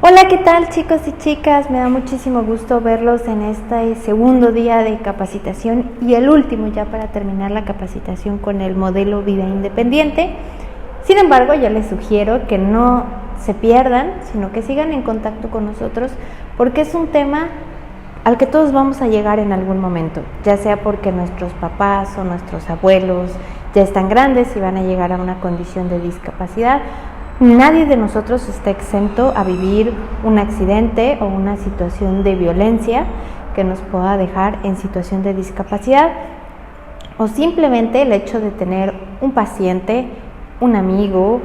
Hola, ¿qué tal chicos y chicas? Me da muchísimo gusto verlos en este segundo día de capacitación y el último ya para terminar la capacitación con el modelo Vida Independiente. Sin embargo, yo les sugiero que no se pierdan, sino que sigan en contacto con nosotros porque es un tema al que todos vamos a llegar en algún momento, ya sea porque nuestros papás o nuestros abuelos ya están grandes y van a llegar a una condición de discapacidad. Nadie de nosotros está exento a vivir un accidente o una situación de violencia que nos pueda dejar en situación de discapacidad, o simplemente el hecho de tener un paciente, un amigo,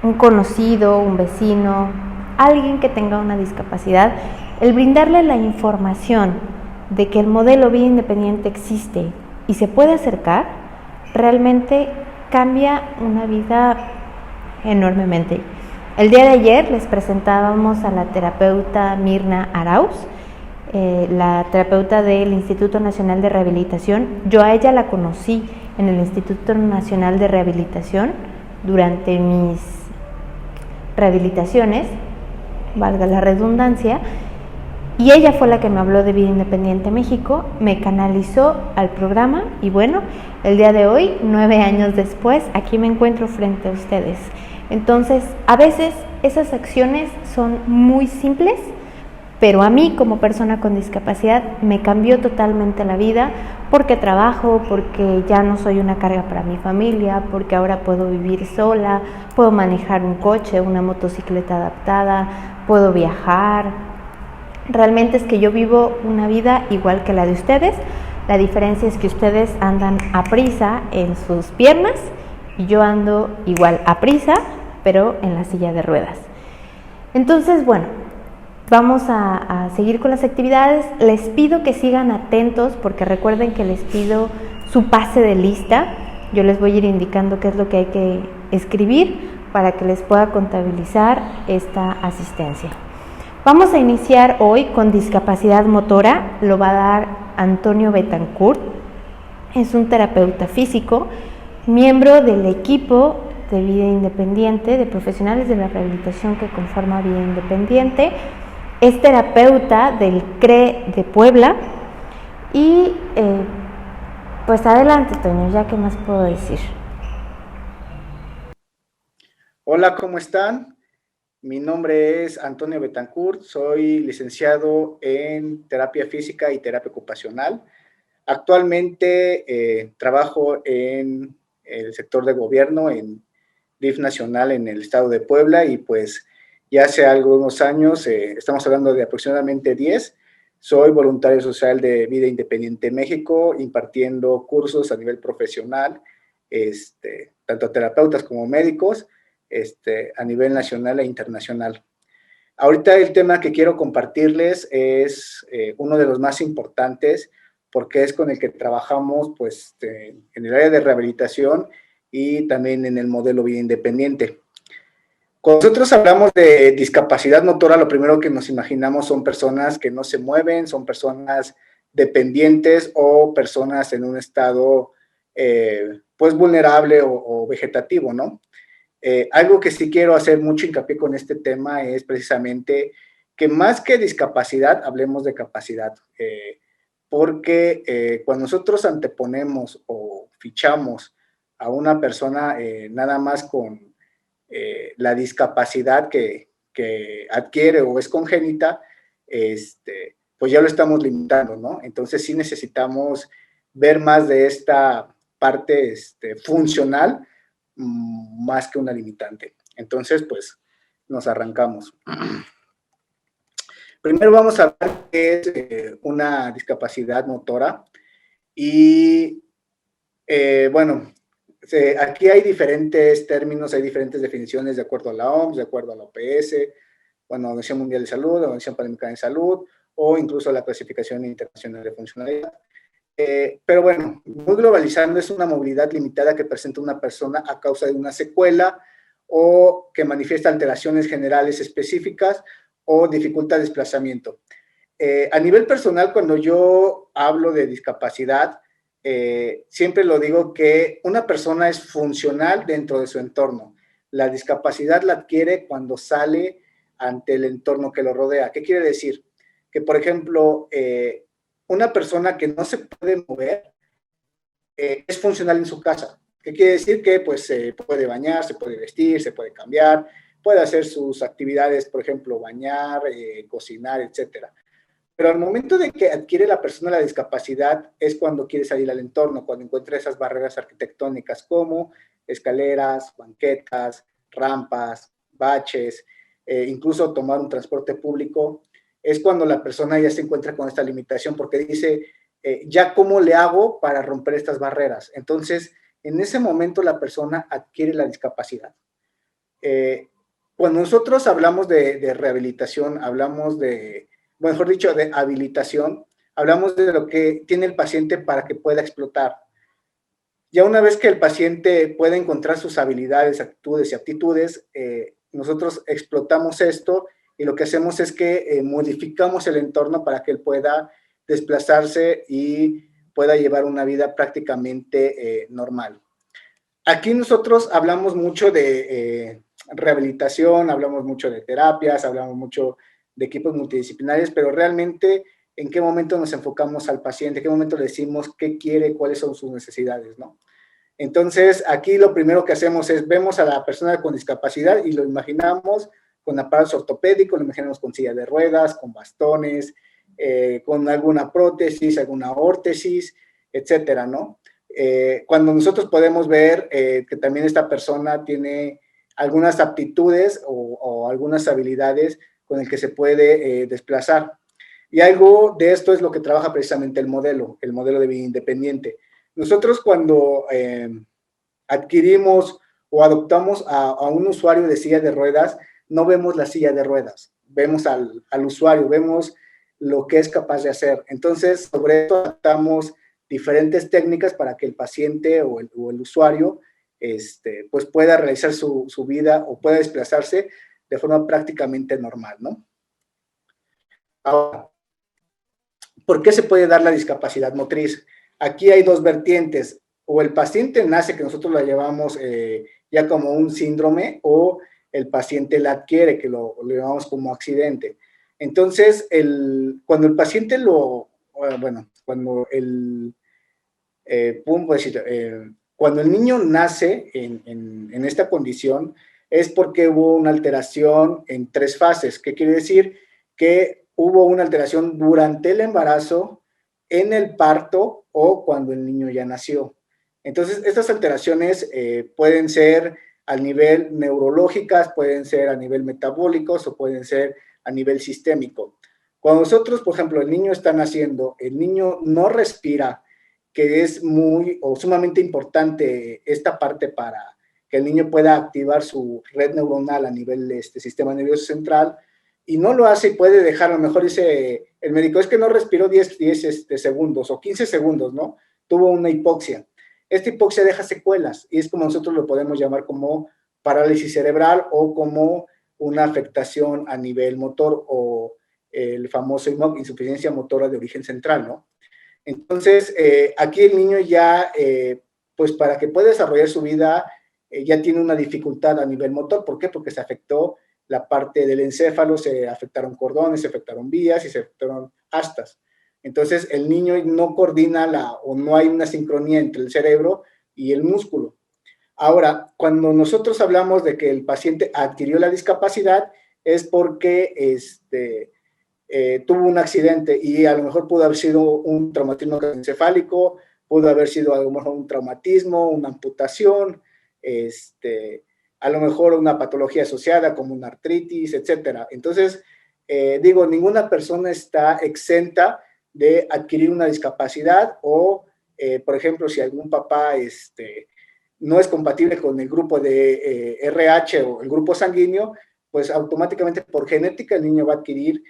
un conocido, un vecino, alguien que tenga una discapacidad, el brindarle la información de que el modelo Vida Independiente existe y se puede acercar, realmente cambia una vida enormemente. El día de ayer les presentábamos a la terapeuta Mirna Arauz, la terapeuta del Instituto Nacional de Rehabilitación. Yo a ella la conocí en el Instituto Nacional de Rehabilitación durante mis rehabilitaciones, valga la redundancia, y ella fue la que me habló de Vida Independiente México, me canalizó al programa y bueno, el día de hoy, 9 años después, aquí me encuentro frente a ustedes. Entonces, a veces esas acciones son muy simples, pero a mí como persona con discapacidad me cambió totalmente la vida porque trabajo, porque ya no soy una carga para mi familia, porque ahora puedo vivir sola, puedo manejar un coche, una motocicleta adaptada, puedo viajar. Realmente es que yo vivo una vida igual que la de ustedes. La diferencia es que ustedes andan a prisa en sus piernas y yo ando igual a prisa, pero en la silla de ruedas. Entonces, bueno, vamos a seguir con las actividades. Les pido que sigan atentos porque recuerden que les pido su pase de lista. Yo les voy a ir indicando qué es lo que hay que escribir para que les pueda contabilizar esta asistencia. Vamos a iniciar hoy con discapacidad motora, lo va a dar Antonio Betancourt, es un terapeuta físico, miembro del equipo de Vida Independiente, de profesionales de la rehabilitación que conforma Vida Independiente, es terapeuta del CRE de Puebla y pues adelante Toño, ya qué más puedo decir. Hola, ¿cómo están? Mi nombre es Antonio Betancourt, soy licenciado en terapia física y terapia ocupacional. Actualmente trabajo en el sector de gobierno, en DIF Nacional en el estado de Puebla y pues ya hace algunos años, estamos hablando de aproximadamente 10, soy voluntario social de Vida Independiente México, impartiendo cursos a nivel profesional, tanto a terapeutas como médicos, a nivel nacional e internacional. Ahorita el tema que quiero compartirles es uno de los más importantes porque es con el que trabajamos pues, en el área de rehabilitación y también en el modelo Vida Independiente. Cuando nosotros hablamos de discapacidad motora, lo primero que nos imaginamos son personas que no se mueven, son personas dependientes o personas en un estado pues vulnerable o vegetativo, ¿no? Algo que sí quiero hacer mucho hincapié con este tema es precisamente que más que discapacidad, hablemos de capacidad, porque cuando nosotros anteponemos o fichamos a una persona nada más con la discapacidad que adquiere o es congénita, pues ya lo estamos limitando, ¿no? Entonces sí necesitamos ver más de esta parte funcional más que una limitante. Entonces, pues, nos arrancamos. Primero vamos a ver qué es una discapacidad motora. Y, bueno, aquí hay diferentes términos, hay diferentes definiciones de acuerdo a la OMS, de acuerdo a la OPS, bueno, Organización Mundial de Salud, la Organización Panamericana de Salud, o incluso la Clasificación Internacional de Funcionalidad. Pero bueno, muy globalizando, es una movilidad limitada que presenta una persona a causa de una secuela o que manifiesta alteraciones generales específicas o dificulta desplazamiento. A nivel personal, cuando yo hablo de discapacidad, siempre lo digo que una persona es funcional dentro de su entorno. La discapacidad la adquiere cuando sale ante el entorno que lo rodea. ¿Qué quiere decir? Que, por ejemplo, una persona que no se puede mover es funcional en su casa. ¿Qué quiere decir? Que pues se puede bañar, se puede vestir, se puede cambiar, puede hacer sus actividades, por ejemplo, bañar, cocinar, etcétera. Pero al momento de que adquiere la persona la discapacidad es cuando quiere salir al entorno, cuando encuentra esas barreras arquitectónicas como escaleras, banquetas, rampas, baches, incluso tomar un transporte público, es cuando la persona ya se encuentra con esta limitación porque dice, ya cómo le hago para romper estas barreras. Entonces, en ese momento la persona adquiere la discapacidad. Cuando nosotros hablamos de rehabilitación, hablamos de, mejor dicho, de habilitación, hablamos de lo que tiene el paciente para que pueda explotar. Ya una vez que el paciente puede encontrar sus habilidades, actitudes y aptitudes, nosotros explotamos esto y lo que hacemos es que modificamos el entorno para que él pueda desplazarse y pueda llevar una vida prácticamente normal. Aquí nosotros hablamos mucho de rehabilitación, hablamos mucho de terapias, hablamos mucho de equipos multidisciplinarios, pero realmente en qué momento nos enfocamos al paciente, en qué momento le decimos qué quiere, cuáles son sus necesidades, ¿no? Entonces, aquí lo primero que hacemos es, vemos a la persona con discapacidad y lo imaginamos con aparatos ortopédicos, lo imaginamos con silla de ruedas, con bastones, con alguna prótesis, alguna órtesis, etcétera, ¿no? Cuando nosotros podemos ver que también esta persona tiene algunas aptitudes o algunas habilidades con el que se puede desplazar. Y algo de esto es lo que trabaja precisamente el modelo de vida independiente. Nosotros cuando adquirimos o adoptamos a un usuario de silla de ruedas, no vemos la silla de ruedas, vemos al usuario, vemos lo que es capaz de hacer. Entonces, sobre esto adaptamos diferentes técnicas para que el paciente o el usuario pues pueda realizar su vida o pueda desplazarse de forma prácticamente normal, ¿no? Ahora, ¿por qué se puede dar la discapacidad motriz? Aquí hay dos vertientes, o el paciente nace, que nosotros la llevamos ya como un síndrome, o el paciente la adquiere, que lo llevamos como accidente. Entonces, cuando el paciente cuando el niño nace en esta condición, es porque hubo una alteración en 3 fases. ¿Qué quiere decir? Que hubo una alteración durante el embarazo, en el parto o cuando el niño ya nació. Entonces, estas alteraciones pueden ser a nivel neurológicas, pueden ser a nivel metabólicos o pueden ser a nivel sistémico. Cuando nosotros, por ejemplo, el niño está naciendo, el niño no respira, que es muy o sumamente importante esta parte para que el niño pueda activar su red neuronal a nivel sistema nervioso central, y no lo hace y puede dejar, a lo mejor dice el médico, es que no respiró 10 segundos o 15 segundos, ¿no? Tuvo una hipoxia. Esta hipoxia deja secuelas y es como nosotros lo podemos llamar como parálisis cerebral o como una afectación a nivel motor o el famoso insuficiencia motora de origen central, ¿no? Entonces, aquí el niño ya, pues para que pueda desarrollar su vida, ya tiene una dificultad a nivel motor. ¿Por qué? Porque se afectó la parte del encéfalo, se afectaron cordones, se afectaron vías y se afectaron astas. Entonces, el niño no coordina o no hay una sincronía entre el cerebro y el músculo. Ahora, cuando nosotros hablamos de que el paciente adquirió la discapacidad, es porque tuvo un accidente y a lo mejor pudo haber sido un traumatismo encefálico, pudo haber sido a lo mejor un traumatismo, una amputación, a lo mejor una patología asociada como una artritis, etcétera. Entonces, ninguna persona está exenta de adquirir una discapacidad o, por ejemplo, si algún papá no es compatible con el grupo de RH o el grupo sanguíneo, pues automáticamente por genética el niño va a adquirir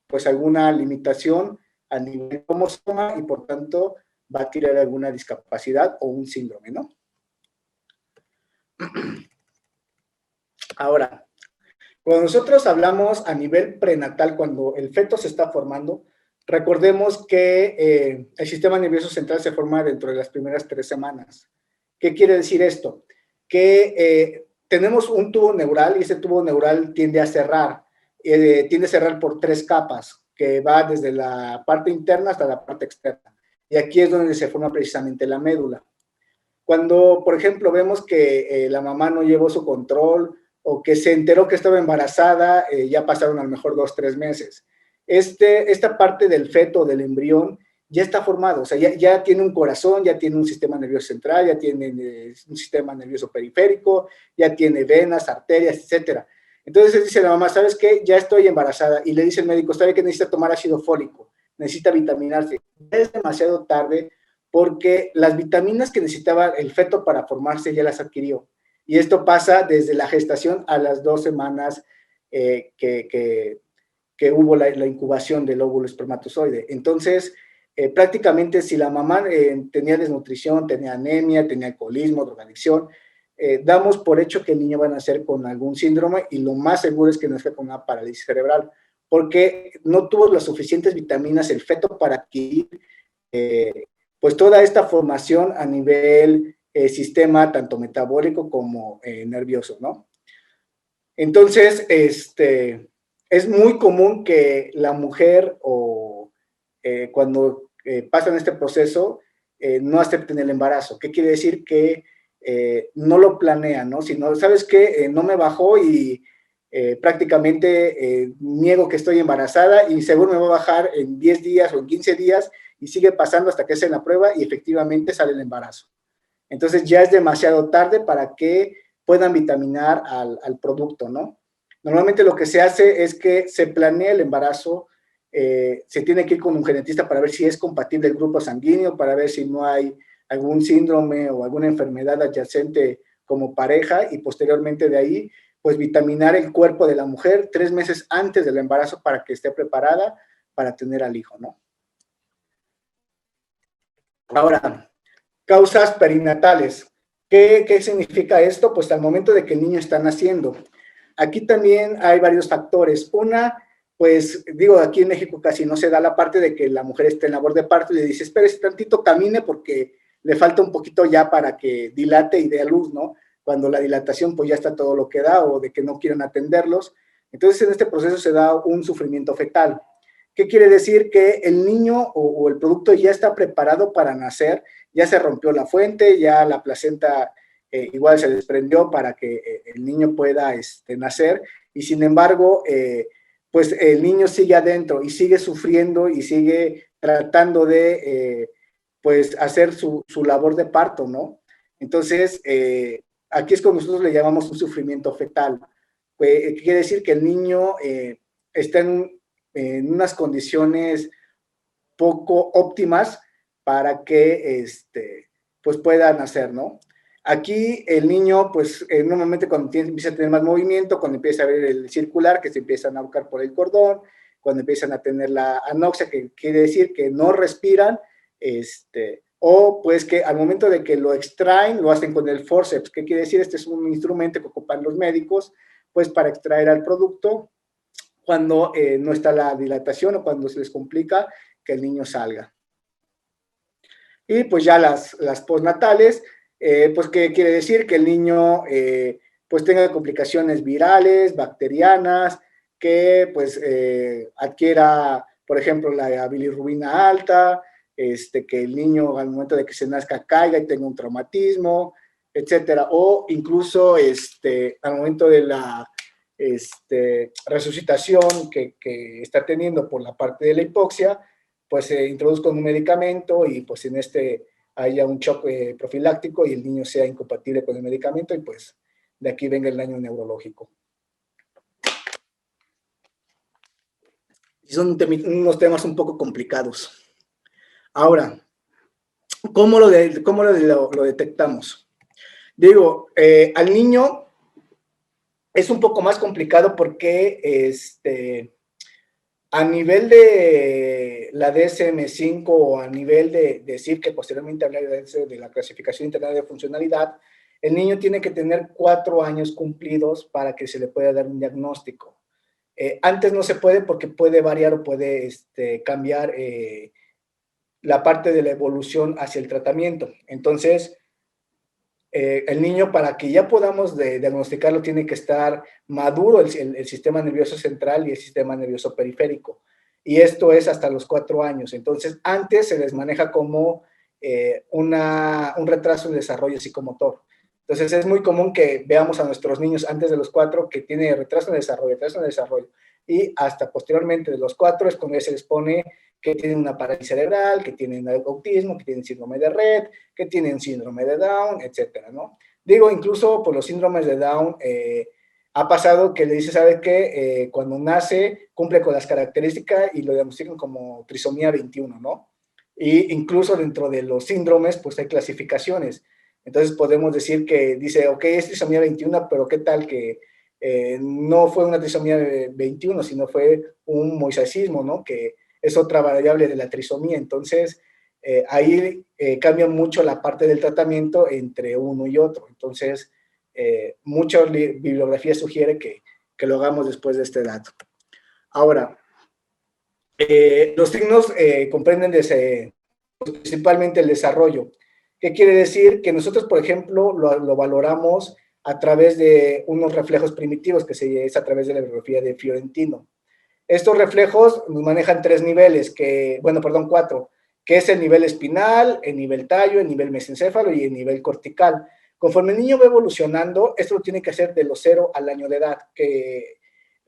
pues alguna limitación a nivel cromosoma y por tanto va a adquirir alguna discapacidad o un síndrome, ¿no? Ahora, cuando nosotros hablamos a nivel prenatal, cuando el feto se está formando, recordemos que el sistema nervioso central se forma dentro de las primeras 3 semanas. ¿Qué quiere decir esto? Que tenemos un tubo neural y ese tubo neural tiende a cerrar por 3 capas, que va desde la parte interna hasta la parte externa. Y aquí es donde se forma precisamente la médula. Cuando, por ejemplo, vemos que la mamá no llevó su control o que se enteró que estaba embarazada, ya pasaron a lo mejor 2, 3 meses. Esta parte del feto, del embrión, ya está formado, o sea, ya tiene un corazón, ya tiene un sistema nervioso central, ya tiene un sistema nervioso periférico, ya tiene venas, arterias, etcétera. Entonces dice la mamá, ¿sabes qué? Ya estoy embarazada. Y le dice el médico, ¿sabe que necesita tomar ácido fólico? Necesita vitaminarse. Ya es demasiado tarde porque las vitaminas que necesitaba el feto para formarse ya las adquirió. Y esto pasa desde la gestación a las 2 semanas que hubo la incubación del óvulo espermatozoide. Entonces, prácticamente si la mamá tenía desnutrición, tenía anemia, tenía alcoholismo, drogadicción, damos por hecho que el niño va a nacer con algún síndrome y lo más seguro es que nazca con una parálisis cerebral, porque no tuvo las suficientes vitaminas el feto para adquirir pues toda esta formación a nivel sistema tanto metabólico como nervioso, ¿no? Entonces, es muy común que la mujer o cuando pasan este proceso no acepten el embarazo. ¿Qué quiere decir? Que no lo planean, ¿no? Sino, ¿sabes qué? No me bajó y prácticamente niego que estoy embarazada y seguro me va a bajar en 10 días o en 15 días y sigue pasando hasta que hacen la prueba y efectivamente sale el embarazo. Entonces ya es demasiado tarde para que puedan vitaminar al producto, ¿no? Normalmente lo que se hace es que se planea el embarazo, se tiene que ir con un genetista para ver si es compatible el grupo sanguíneo, para ver si no hay algún síndrome o alguna enfermedad adyacente como pareja y posteriormente de ahí, pues vitaminar el cuerpo de la mujer 3 meses antes del embarazo para que esté preparada para tener al hijo, ¿no? Ahora, causas perinatales. ¿Qué significa esto? Pues al momento de que el niño está naciendo. Aquí también hay varios factores. Una, pues digo, aquí en México casi no se da la parte de que la mujer esté en labor de parto y le dice, espérese tantito, camine porque le falta un poquito ya para que dilate y dé a luz, ¿no? Cuando la dilatación pues ya está todo lo que da o de que no quieren atenderlos. Entonces en este proceso se da un sufrimiento fetal. ¿Qué quiere decir? Que el niño o el producto ya está preparado para nacer, ya se rompió la fuente, ya la placenta igual se desprendió para que el niño pueda nacer y sin embargo, pues el niño sigue adentro y sigue sufriendo y sigue tratando de pues hacer su labor de parto, ¿no? Entonces, aquí es cuando nosotros le llamamos un sufrimiento fetal. Quiere decir que el niño está en unas condiciones poco óptimas para que pues pueda nacer, ¿no? Aquí el niño, pues normalmente cuando empieza a tener más movimiento, cuando empieza a ver el circular, que se empiezan a ahorcar por el cordón, cuando empiezan a tener la anoxia, que quiere decir que no respiran, o pues que al momento de que lo extraen, lo hacen con el forceps, ¿qué quiere decir? Este es un instrumento que ocupan los médicos, pues para extraer al producto cuando no está la dilatación o cuando se les complica que el niño salga. Y pues ya las postnatales, pues ¿qué quiere decir? Que el niño pues tenga complicaciones virales, bacterianas, que pues adquiera, por ejemplo, la bilirrubina alta, que el niño al momento de que se nazca caiga y tenga un traumatismo, etcétera, o incluso al momento de la resucitación que está teniendo por la parte de la hipoxia, pues se introduzca un medicamento y pues en haya un shock profiláctico y el niño sea incompatible con el medicamento y pues de aquí venga el daño neurológico. Son unos temas un poco complicados. Ahora, ¿cómo lo detectamos? Digo, al niño es un poco más complicado porque a nivel de la DSM-5 o a nivel de decir que posteriormente hablaré de la clasificación internacional de funcionalidad, el niño tiene que tener 4 años cumplidos para que se le pueda dar un diagnóstico. Antes no se puede porque puede variar o puede cambiar la parte de la evolución hacia el tratamiento. Entonces, el niño, para que ya podamos diagnosticarlo, tiene que estar maduro el sistema nervioso central y el sistema nervioso periférico. Y esto es hasta los 4 años. Entonces, antes se les maneja como un retraso en desarrollo psicomotor. Entonces, es muy común que veamos a nuestros niños antes de los 4 que tiene retraso en desarrollo. Y hasta posteriormente de los 4 es cuando ya se les pone que tienen una parálisis cerebral, que tienen autismo, que tienen síndrome de Rett, que tienen síndrome de Down, etcétera, ¿no? Digo, incluso por los síndromes de Down, ha pasado que le dice, ¿sabe qué? Cuando nace, cumple con las características y lo diagnostican como trisomía 21, ¿no? Y incluso dentro de los síndromes, pues hay clasificaciones. Entonces podemos decir que dice, ok, es trisomía 21, pero ¿qué tal que no fue una trisomía 21, sino fue un moisesismo, ¿no? Que es otra variable de la trisomía. Entonces, ahí cambia mucho la parte del tratamiento entre uno y otro. Entonces, mucha bibliografía sugiere que lo hagamos después de este dato. Ahora, los signos comprenden principalmente el desarrollo. ¿Qué quiere decir? Que nosotros, por ejemplo, lo valoramos a través de unos reflejos primitivos, que es a través de la bibliografía de Fiorentino. Estos reflejos nos manejan 3 niveles, 4, que es el nivel espinal, el nivel tallo, el nivel mesencéfalo y el nivel cortical. Conforme el niño va evolucionando, esto lo tiene que hacer de los 0 al año de edad, que,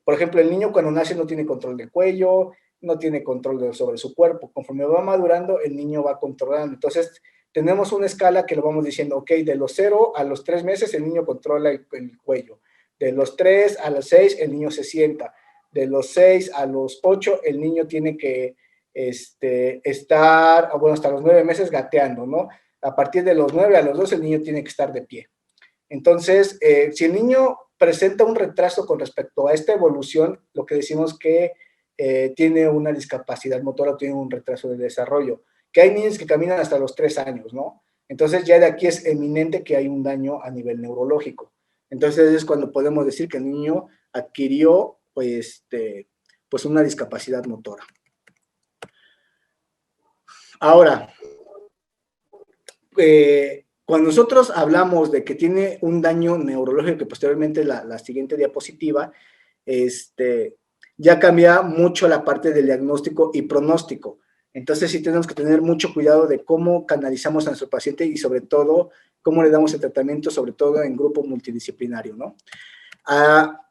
por ejemplo, el niño cuando nace no tiene control del cuello, no tiene control sobre su cuerpo. Conforme va madurando, el niño va controlando. Entonces, tenemos una escala que lo vamos diciendo, ok, de los 0 a los 3 meses el niño controla el cuello. De los 3 a los 6 el niño se sienta. De los 6 a los 8 el niño tiene que estar, hasta los 9 meses gateando, ¿no? A partir de los 9 a los 12 el niño tiene que estar de pie. Entonces, si el niño presenta un retraso con respecto a esta evolución, lo que decimos que tiene una discapacidad motora, tiene un retraso de desarrollo, que hay niños que caminan hasta los 3 años, ¿no? Entonces ya de aquí es eminente que hay un daño a nivel neurológico. Entonces es cuando podemos decir que el niño adquirió pues una discapacidad motora. Ahora, cuando nosotros hablamos de que tiene un daño neurológico, que posteriormente la siguiente diapositiva, ya cambia mucho la parte del diagnóstico y pronóstico. Entonces sí tenemos que tener mucho cuidado de cómo canalizamos a nuestro paciente y sobre todo cómo le damos el tratamiento, sobre todo en grupo multidisciplinario, ¿no?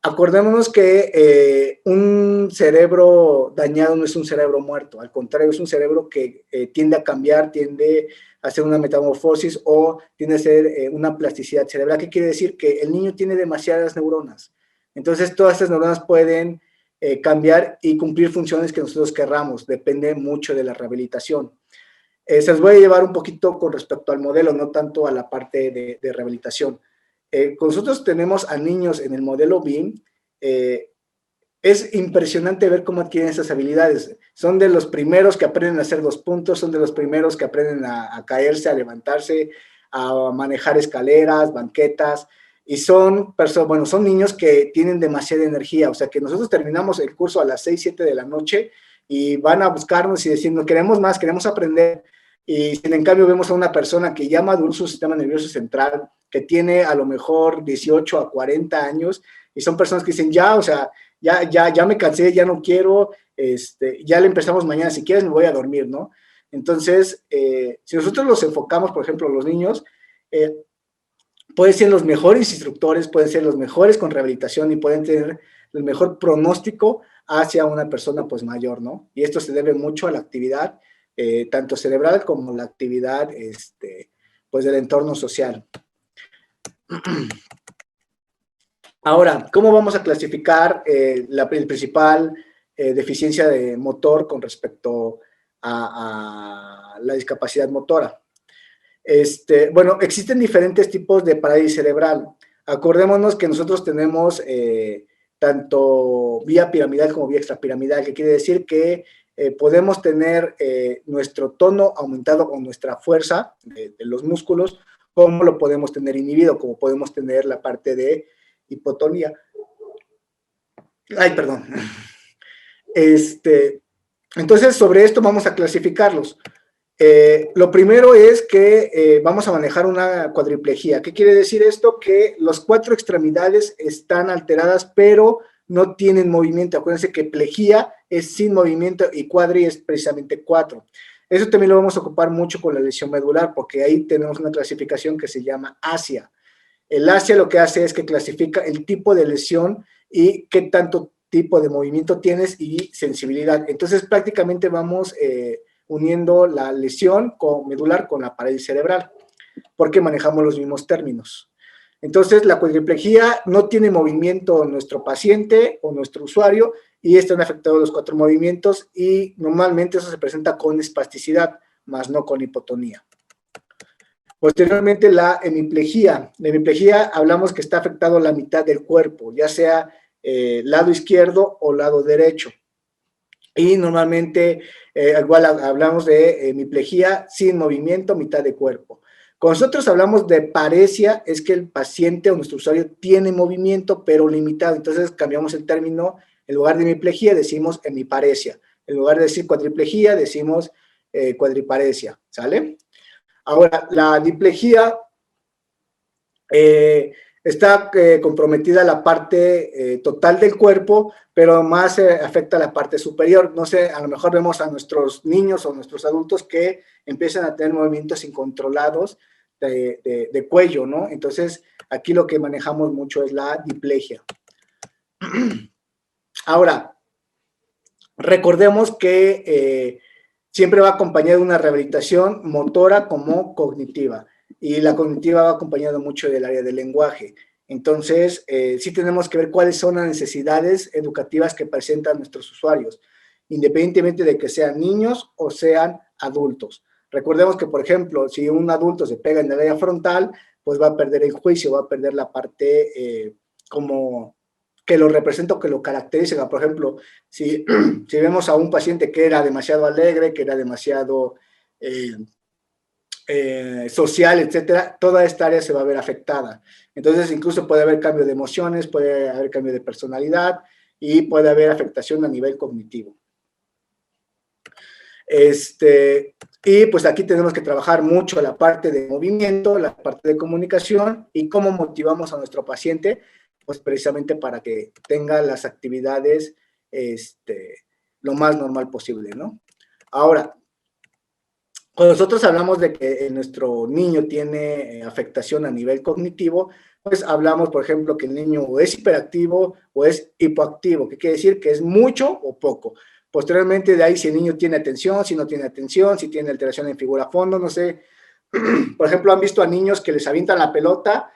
Acordémonos que un cerebro dañado no es un cerebro muerto, al contrario, es un cerebro que tiende a cambiar, tiende a hacer una metamorfosis o tiende a hacer una plasticidad cerebral. ¿Qué quiere decir? Que el niño tiene demasiadas neuronas. Entonces, todas estas neuronas pueden cambiar y cumplir funciones que nosotros querramos. Depende mucho de la rehabilitación. Se los voy a llevar un poquito con respecto al modelo, no tanto a la parte de rehabilitación. Nosotros tenemos a niños en el modelo BIM, es impresionante ver cómo adquieren esas habilidades. Son de los primeros que aprenden a hacer 2 puntos, son de los primeros que aprenden a caerse, a levantarse, a manejar escaleras, banquetas, y son niños que tienen demasiada energía, o sea que nosotros terminamos el curso a las 6, 7 de la noche y van a buscarnos y decirnos, queremos más, queremos aprender, y si en cambio vemos a una persona que ya maduró su sistema nervioso central, que tiene a lo mejor 18 a 40 años, y son personas que dicen, ya me cansé, ya no quiero, ya le empezamos mañana, si quieres me voy a dormir, ¿no? Entonces, si nosotros los enfocamos, por ejemplo, los niños, pueden ser los mejores instructores, pueden ser los mejores con rehabilitación y pueden tener el mejor pronóstico hacia una persona pues mayor, ¿no? Y esto se debe mucho a la actividad, tanto cerebral como la actividad, pues del entorno social. Ahora, ¿cómo vamos a clasificar la principal deficiencia de motor con respecto a la discapacidad motora? Existen diferentes tipos de parálisis cerebral. Acordémonos que nosotros tenemos tanto vía piramidal como vía extrapiramidal, que quiere decir que podemos tener nuestro tono aumentado o nuestra fuerza de los músculos, como lo podemos tener inhibido, como podemos tener la parte de hipotonía. Ay, perdón. Entonces, sobre esto vamos a clasificarlos. Lo primero es que vamos a manejar una cuadriplegia. ¿Qué quiere decir esto? Que las 4 extremidades están alteradas, pero no tienen movimiento. Acuérdense que plejía es sin movimiento y cuadri es precisamente 4. Eso también lo vamos a ocupar mucho con la lesión medular, porque ahí tenemos una clasificación que se llama ASIA. El ASIA lo que hace es que clasifica el tipo de lesión y qué tanto tipo de movimiento tienes y sensibilidad. Entonces, prácticamente vamos uniendo la lesión medular con la pared cerebral, porque manejamos los mismos términos. Entonces, la cuadriplegia no tiene movimiento nuestro paciente o nuestro usuario y están afectados los 4 movimientos y normalmente eso se presenta con espasticidad, más no con hipotonía. Posteriormente, la hemiplegia. La hemiplegia hablamos que está afectado la mitad del cuerpo, ya sea lado izquierdo o lado derecho. Y normalmente, igual hablamos de hemiplegia sin movimiento, mitad de cuerpo. Cuando nosotros hablamos de paresia, es que el paciente o nuestro usuario tiene movimiento, pero limitado. Entonces, cambiamos el término. En lugar de hemiplegia, decimos hemiparesia. En lugar de decir cuadriplegia, decimos cuadriparesia. ¿Sale? Ahora, la diplegia está comprometida la parte total del cuerpo, pero más afecta la parte superior. No sé, a lo mejor vemos a nuestros niños o nuestros adultos que empiezan a tener movimientos incontrolados de cuello, ¿no? Entonces, aquí lo que manejamos mucho es la diplegia. Ahora, recordemos que siempre va acompañada de una rehabilitación motora como cognitiva, y la cognitiva va acompañada mucho del área del lenguaje. Entonces, sí tenemos que ver cuáles son las necesidades educativas que presentan nuestros usuarios, independientemente de que sean niños o sean adultos. Recordemos que, por ejemplo, si un adulto se pega en el área frontal, pues va a perder el juicio, va a perder la parte como que lo representa o que lo caracteriza. Por ejemplo, si vemos a un paciente que era demasiado alegre, que era demasiado social, etcétera, toda esta área se va a ver afectada. Entonces, incluso puede haber cambio de emociones, puede haber cambio de personalidad y puede haber afectación a nivel cognitivo. Y pues aquí tenemos que trabajar mucho la parte de movimiento, la parte de comunicación y cómo motivamos a nuestro paciente, pues precisamente para que tenga las actividades lo más normal posible, ¿no? Ahora, cuando nosotros hablamos de que nuestro niño tiene afectación a nivel cognitivo, pues hablamos, por ejemplo, que el niño o es hiperactivo o es hipoactivo, que quiere decir que es mucho o poco. Posteriormente, de ahí, si el niño tiene atención, si no tiene atención, si tiene alteración en figura-fondo, no sé. Por ejemplo, han visto a niños que les avientan la pelota,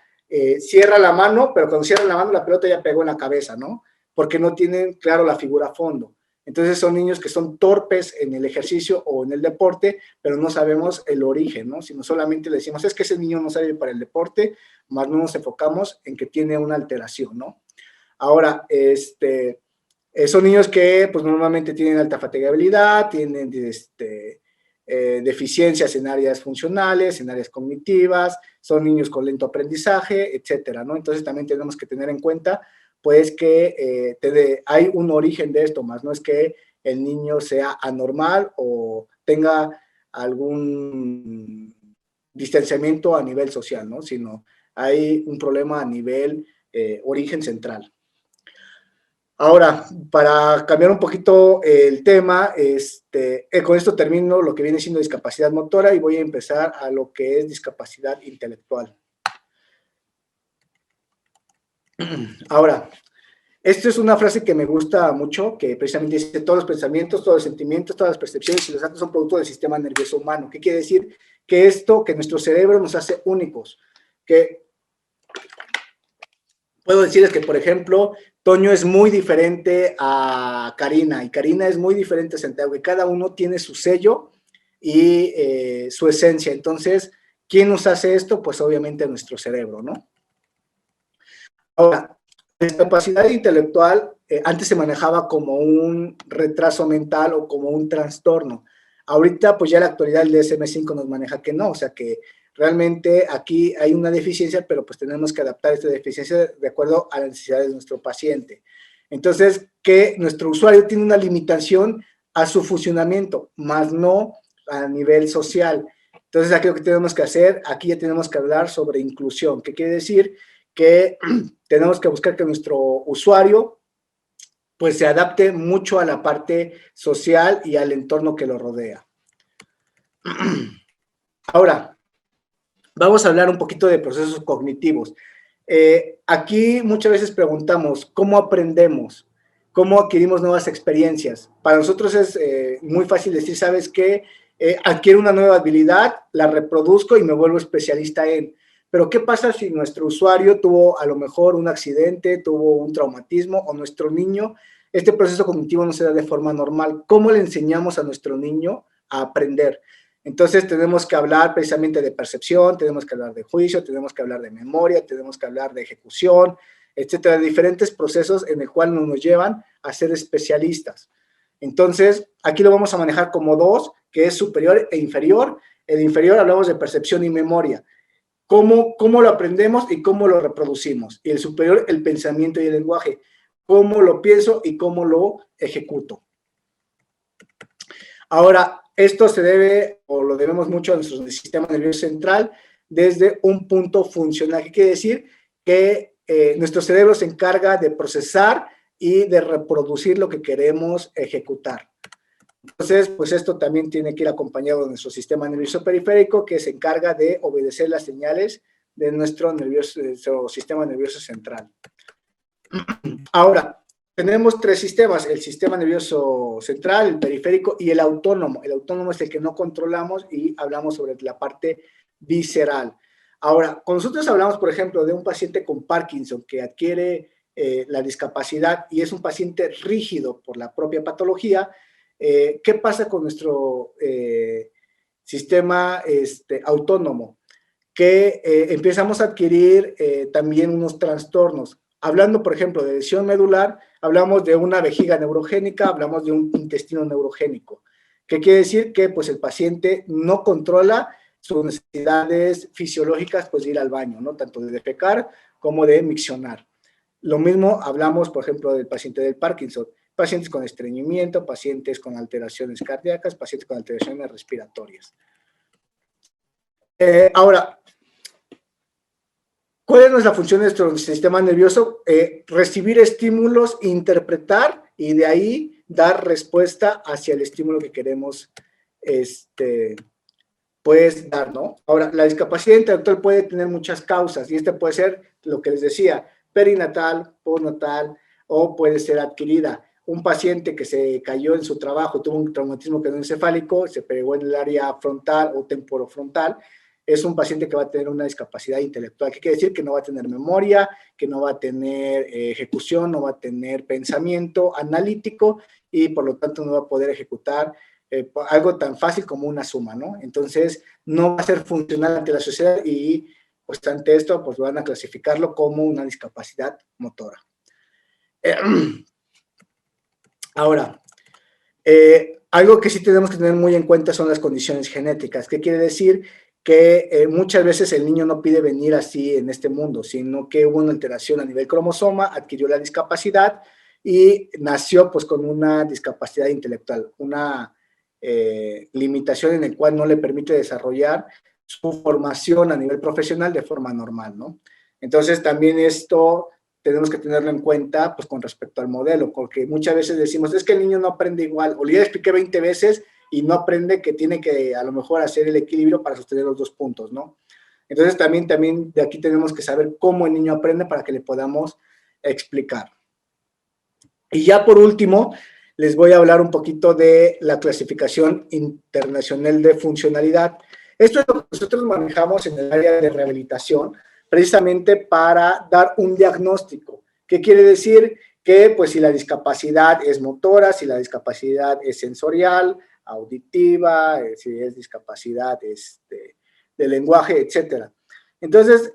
cierra la mano, pero cuando cierran la mano, la pelota ya pegó en la cabeza, ¿no? Porque no tienen claro la figura-fondo. Entonces son niños que son torpes en el ejercicio o en el deporte, pero no sabemos el origen, ¿no? Sino solamente le decimos, es que ese niño no sirve para el deporte, más no nos enfocamos en que tiene una alteración, ¿no? Ahora, son niños que pues normalmente tienen alta fatigabilidad, tienen deficiencias en áreas funcionales, en áreas cognitivas, son niños con lento aprendizaje, etcétera, ¿no? Entonces también tenemos que tener en cuenta pues que hay un origen de esto, más no es que el niño sea anormal o tenga algún distanciamiento a nivel social, ¿no? Sino hay un problema a nivel origen central. Ahora, para cambiar un poquito el tema, con esto termino lo que viene siendo discapacidad motora y voy a empezar a lo que es discapacidad intelectual. Ahora, esto es una frase que me gusta mucho, que precisamente dice: todos los pensamientos, todos los sentimientos, todas las percepciones y los actos son producto del sistema nervioso humano. ¿Qué quiere decir? Que nuestro cerebro nos hace únicos. Que puedo decirles que, por ejemplo, Toño es muy diferente a Karina y Karina es muy diferente a Santiago y cada uno tiene su sello y su esencia. Entonces, ¿quién nos hace esto? Pues obviamente nuestro cerebro, ¿no? Ahora, la discapacidad intelectual antes se manejaba como un retraso mental o como un trastorno. Ahorita, pues ya en la actualidad el DSM-5 nos maneja que no, o sea que realmente aquí hay una deficiencia, pero pues tenemos que adaptar esta deficiencia de acuerdo a las necesidades de nuestro paciente. Entonces, que nuestro usuario tiene una limitación a su funcionamiento, más no a nivel social. Entonces, aquí lo que tenemos que hacer, aquí ya tenemos que hablar sobre inclusión, que quiere decir que tenemos que buscar que nuestro usuario pues se adapte mucho a la parte social y al entorno que lo rodea. Ahora, vamos a hablar un poquito de procesos cognitivos. Aquí muchas veces preguntamos, ¿cómo aprendemos? ¿Cómo adquirimos nuevas experiencias? Para nosotros es muy fácil decir, ¿sabes qué? Adquiero una nueva habilidad, la reproduzco y me vuelvo especialista en. Pero ¿qué pasa si nuestro usuario tuvo a lo mejor un accidente, tuvo un traumatismo o nuestro niño, este proceso cognitivo no se da de forma normal? ¿Cómo le enseñamos a nuestro niño a aprender? Entonces tenemos que hablar precisamente de percepción, tenemos que hablar de juicio, tenemos que hablar de memoria, tenemos que hablar de ejecución, etcétera, diferentes procesos en el cual nos llevan a ser especialistas. Entonces, aquí lo vamos a manejar como dos, que es superior e inferior. El inferior hablamos de percepción y memoria. ¿Cómo lo aprendemos y cómo lo reproducimos? Y el superior, el pensamiento y el lenguaje. ¿Cómo lo pienso y cómo lo ejecuto? Ahora, esto se debe, o lo debemos mucho a nuestro sistema nervioso central, desde un punto funcional. ¿Qué quiere decir? Que nuestro cerebro se encarga de procesar y de reproducir lo que queremos ejecutar. Entonces, pues esto también tiene que ir acompañado de nuestro sistema nervioso periférico, que se encarga de obedecer las señales de nuestro sistema nervioso central. Ahora, tenemos tres sistemas, el sistema nervioso central, el periférico y el autónomo. El autónomo es el que no controlamos y hablamos sobre la parte visceral. Ahora, cuando nosotros hablamos, por ejemplo, de un paciente con Parkinson que adquiere la discapacidad y es un paciente rígido por la propia patología, ¿qué pasa con nuestro sistema autónomo? Que empezamos a adquirir también unos trastornos. Hablando, por ejemplo, de lesión medular, hablamos de una vejiga neurogénica, hablamos de un intestino neurogénico. ¿Qué quiere decir? Que pues, el paciente no controla sus necesidades fisiológicas, pues de ir al baño, ¿no? Tanto de defecar como de miccionar. Lo mismo hablamos, por ejemplo, del paciente del Parkinson, pacientes con estreñimiento, pacientes con alteraciones cardíacas, pacientes con alteraciones respiratorias. Ahora, ¿cuál es nuestra función de nuestro sistema nervioso? Recibir estímulos, interpretar y de ahí dar respuesta hacia el estímulo que queremos pues dar, ¿no? Ahora, la discapacidad intelectual puede tener muchas causas y puede ser lo que les decía, perinatal, postnatal o puede ser adquirida. Un paciente que se cayó en su trabajo, tuvo un traumatismo craneoencefálico, se pegó en el área frontal o temporofrontal, es un paciente que va a tener una discapacidad intelectual. ¿Qué quiere decir? Que no va a tener memoria, que no va a tener ejecución, no va a tener pensamiento analítico y por lo tanto no va a poder ejecutar algo tan fácil como una suma, ¿no? Entonces, no va a ser funcional ante la sociedad y, pues, ante esto, pues, van a clasificarlo como una discapacidad motora. Ahora, algo que sí tenemos que tener muy en cuenta son las condiciones genéticas. ¿Qué quiere decir? Que muchas veces el niño no pide venir así en este mundo, sino que hubo una alteración a nivel cromosoma, adquirió la discapacidad y nació pues con una discapacidad intelectual, una limitación en la cual no le permite desarrollar su formación a nivel profesional de forma normal, ¿no? Entonces también esto tenemos que tenerlo en cuenta pues con respecto al modelo, porque muchas veces decimos, es que el niño no aprende igual, o le expliqué 20 veces y no aprende que tiene que a lo mejor hacer el equilibrio para sostener los dos puntos, ¿no? Entonces también de aquí tenemos que saber cómo el niño aprende para que le podamos explicar. Y ya por último, les voy a hablar un poquito de la clasificación internacional de funcionalidad. Esto es lo que nosotros manejamos en el área de rehabilitación, precisamente para dar un diagnóstico. ¿Qué quiere decir? Que pues si la discapacidad es motora, si la discapacidad es sensorial, auditiva, si es discapacidad de lenguaje, etcétera. Entonces,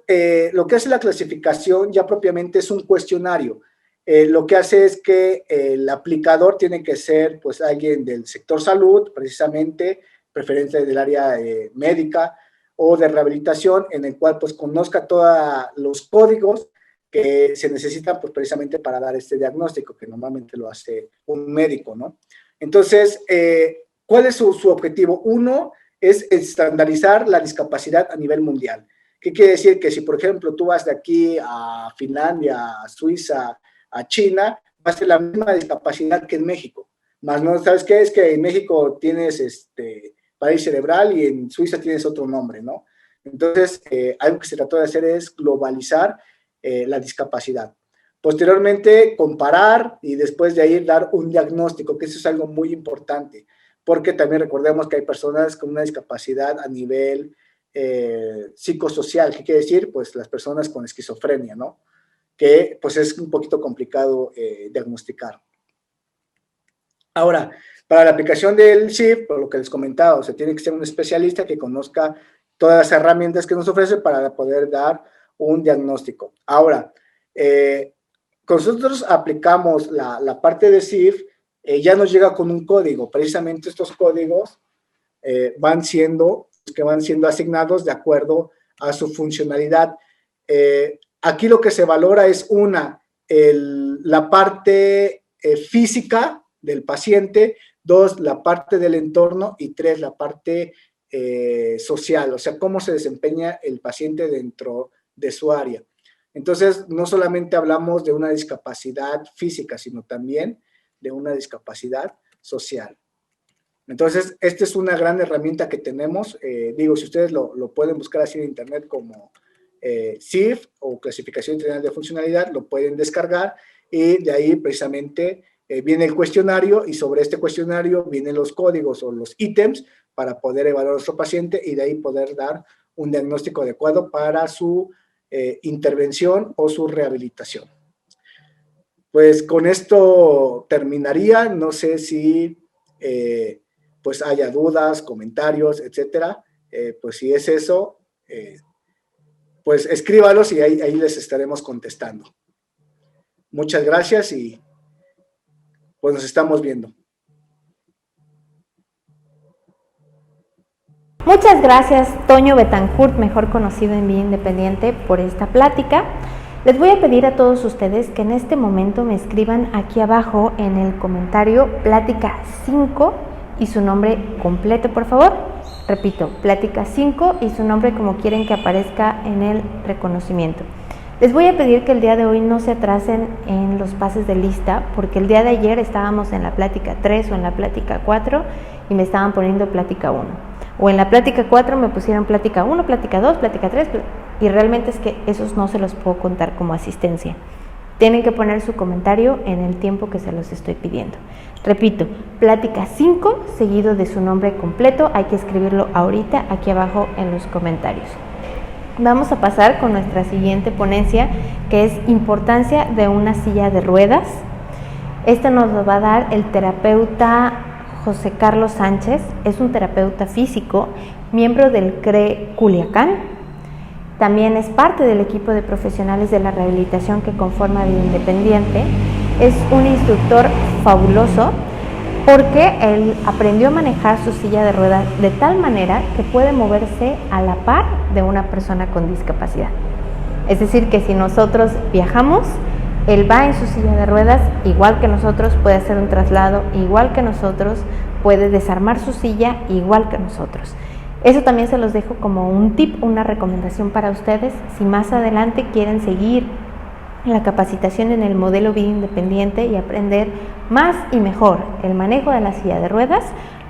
lo que hace la clasificación ya propiamente es un cuestionario. Lo que hace es que el aplicador tiene que ser pues alguien del sector salud, precisamente, preferencia del área médica o de rehabilitación, en el cual pues conozca todos los códigos que se necesitan pues precisamente para dar este diagnóstico, que normalmente lo hace un médico, ¿no? Entonces, ¿Cuál es su objetivo? Uno es estandarizar la discapacidad a nivel mundial. ¿Qué quiere decir? Que si, por ejemplo, tú vas de aquí a Finlandia, a Suiza, a China, va a ser la misma discapacidad que en México. Más no, ¿sabes qué? Es que en México tienes parálisis cerebral y en Suiza tienes otro nombre, ¿no? Entonces, algo que se trató de hacer es globalizar la discapacidad. Posteriormente, comparar y después de ahí dar un diagnóstico, que eso es algo muy importante, porque también recordemos que hay personas con una discapacidad a nivel psicosocial, ¿qué quiere decir? Pues las personas con esquizofrenia, ¿no? Que pues es un poquito complicado diagnosticar. Ahora, para la aplicación del SIF, por lo que les comentaba, o sea, tiene que ser un especialista que conozca todas las herramientas que nos ofrece para poder dar un diagnóstico. Ahora, nosotros aplicamos la parte de SIF, ya nos llega con un código. Precisamente estos códigos van siendo asignados de acuerdo a su funcionalidad. Aquí lo que se valora es la parte física del paciente, dos, la parte del entorno y tres, la parte social, o sea, cómo se desempeña el paciente dentro de su área. Entonces, no solamente hablamos de una discapacidad física, sino también de una discapacidad social. Entonces, esta es una gran herramienta que tenemos. Digo, si ustedes lo pueden buscar así en internet como SIF o Clasificación Internacional de Funcionalidad, lo pueden descargar y de ahí precisamente viene el cuestionario y sobre este cuestionario vienen los códigos o los ítems para poder evaluar a nuestro paciente y de ahí poder dar un diagnóstico adecuado para su intervención o su rehabilitación. Pues con esto terminaría. No sé si pues haya dudas, comentarios, etcétera. Pues si es eso, pues escríbalos y ahí les estaremos contestando. Muchas gracias y pues nos estamos viendo. Muchas gracias, Toño Betancourt, mejor conocido en Vía Independiente, por esta plática. Les voy a pedir a todos ustedes que en este momento me escriban aquí abajo en el comentario plática 5 y su nombre completo, por favor. Repito, plática 5 y su nombre como quieren que aparezca en el reconocimiento. Les voy a pedir que el día de hoy no se atrasen en los pases de lista, porque el día de ayer estábamos en la plática 3 o en la plática 4 y me estaban poniendo plática 1. O en la plática 4 me pusieron plática 1, plática 2, plática 3, y realmente es que esos no se los puedo contar como asistencia. Tienen que poner su comentario en el tiempo que se los estoy pidiendo. Repito, plática 5 seguido de su nombre completo, hay que escribirlo ahorita aquí abajo en los comentarios. Vamos a pasar con nuestra siguiente ponencia, que es importancia de una silla de ruedas. Esta nos lo va a dar el terapeuta José Carlos Sánchez. Es un terapeuta físico, miembro del CRE Culiacán. También es parte del equipo de profesionales de la rehabilitación que conforma Vida Independiente. Es un instructor fabuloso porque él aprendió a manejar su silla de ruedas de tal manera que puede moverse a la par de una persona con discapacidad. Es decir, que si nosotros viajamos, él va en su silla de ruedas, igual que nosotros, puede hacer un traslado, igual que nosotros, puede desarmar su silla, igual que nosotros. Eso también se los dejo como un tip, una recomendación para ustedes. Si más adelante quieren seguir la capacitación en el modelo Vida Independiente y aprender más y mejor el manejo de la silla de ruedas,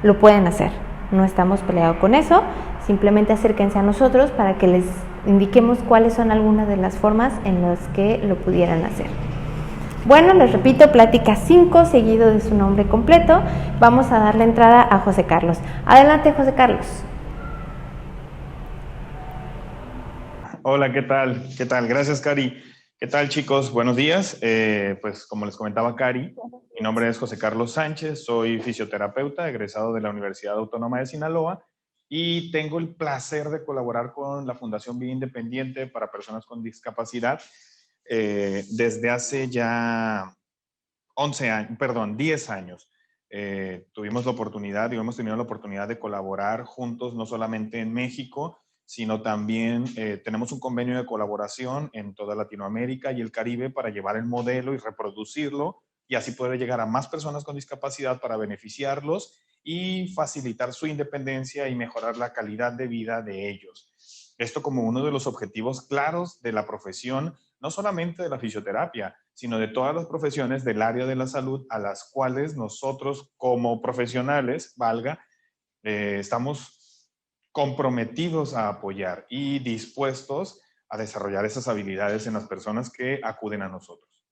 lo pueden hacer. No estamos peleados con eso, simplemente acérquense a nosotros para que les indiquemos cuáles son algunas de las formas en las que lo pudieran hacer. Bueno, les repito, plática 5 seguido de su nombre completo. Vamos a darle entrada a José Carlos. Adelante, José Carlos. Hola, ¿qué tal? ¿Qué tal? Gracias, Cari. ¿Qué tal, chicos? Buenos días. Pues como les comentaba Cari, mi nombre es José Carlos Sánchez, soy fisioterapeuta, egresado de la Universidad Autónoma de Sinaloa y tengo el placer de colaborar con la Fundación Vida Independiente para Personas con Discapacidad desde hace ya 10 años. Tuvimos la oportunidad y hemos tenido la oportunidad de colaborar juntos, no solamente en México, sino también tenemos un convenio de colaboración en toda Latinoamérica y el Caribe para llevar el modelo y reproducirlo y así poder llegar a más personas con discapacidad para beneficiarlos y facilitar su independencia y mejorar la calidad de vida de ellos. Esto como uno de los objetivos claros de la profesión, no solamente de la fisioterapia, sino de todas las profesiones del área de la salud a las cuales nosotros como profesionales, estamos comprometidos a apoyar y dispuestos a desarrollar esas habilidades en las personas que acuden a nosotros.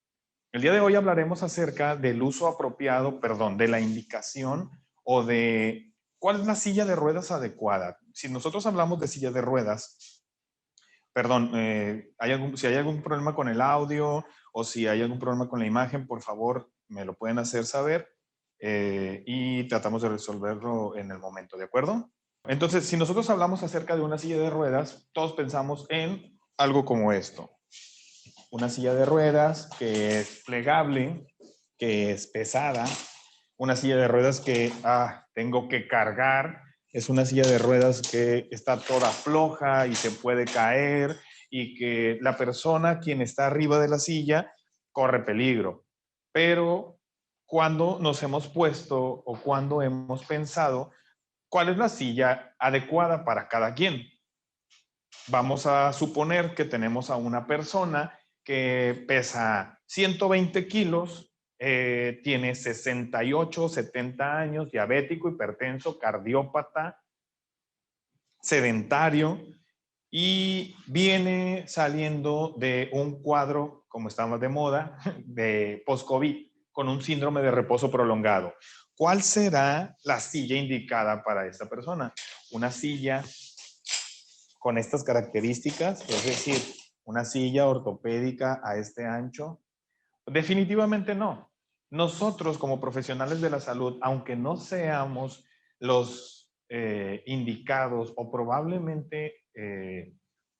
El día de hoy hablaremos acerca del uso apropiado, de la indicación o de cuál es la silla de ruedas adecuada. Si nosotros hablamos de silla de ruedas, si hay algún problema con el audio o si hay algún problema con la imagen, por favor, me lo pueden hacer saber y tratamos de resolverlo en el momento, ¿de acuerdo? Entonces, si nosotros hablamos acerca de una silla de ruedas, todos pensamos en algo como esto. Una silla de ruedas que es plegable, que es pesada, una silla de ruedas que tengo que cargar, es una silla de ruedas que está toda floja y se puede caer y que la persona quien está arriba de la silla corre peligro. Pero cuando nos hemos puesto o cuando hemos pensado cuál es la silla adecuada para cada quien. Vamos a suponer que tenemos a una persona que pesa 120 kilos, tiene 68, 70 años, diabético, hipertenso, cardiópata, sedentario y viene saliendo de un cuadro, como estamos de moda, de post-COVID, con un síndrome de reposo prolongado. ¿Cuál será la silla indicada para esta persona? Una silla con estas características, es decir, una silla ortopédica a este ancho. Definitivamente no. Nosotros como profesionales de la salud, aunque no seamos los indicados o probablemente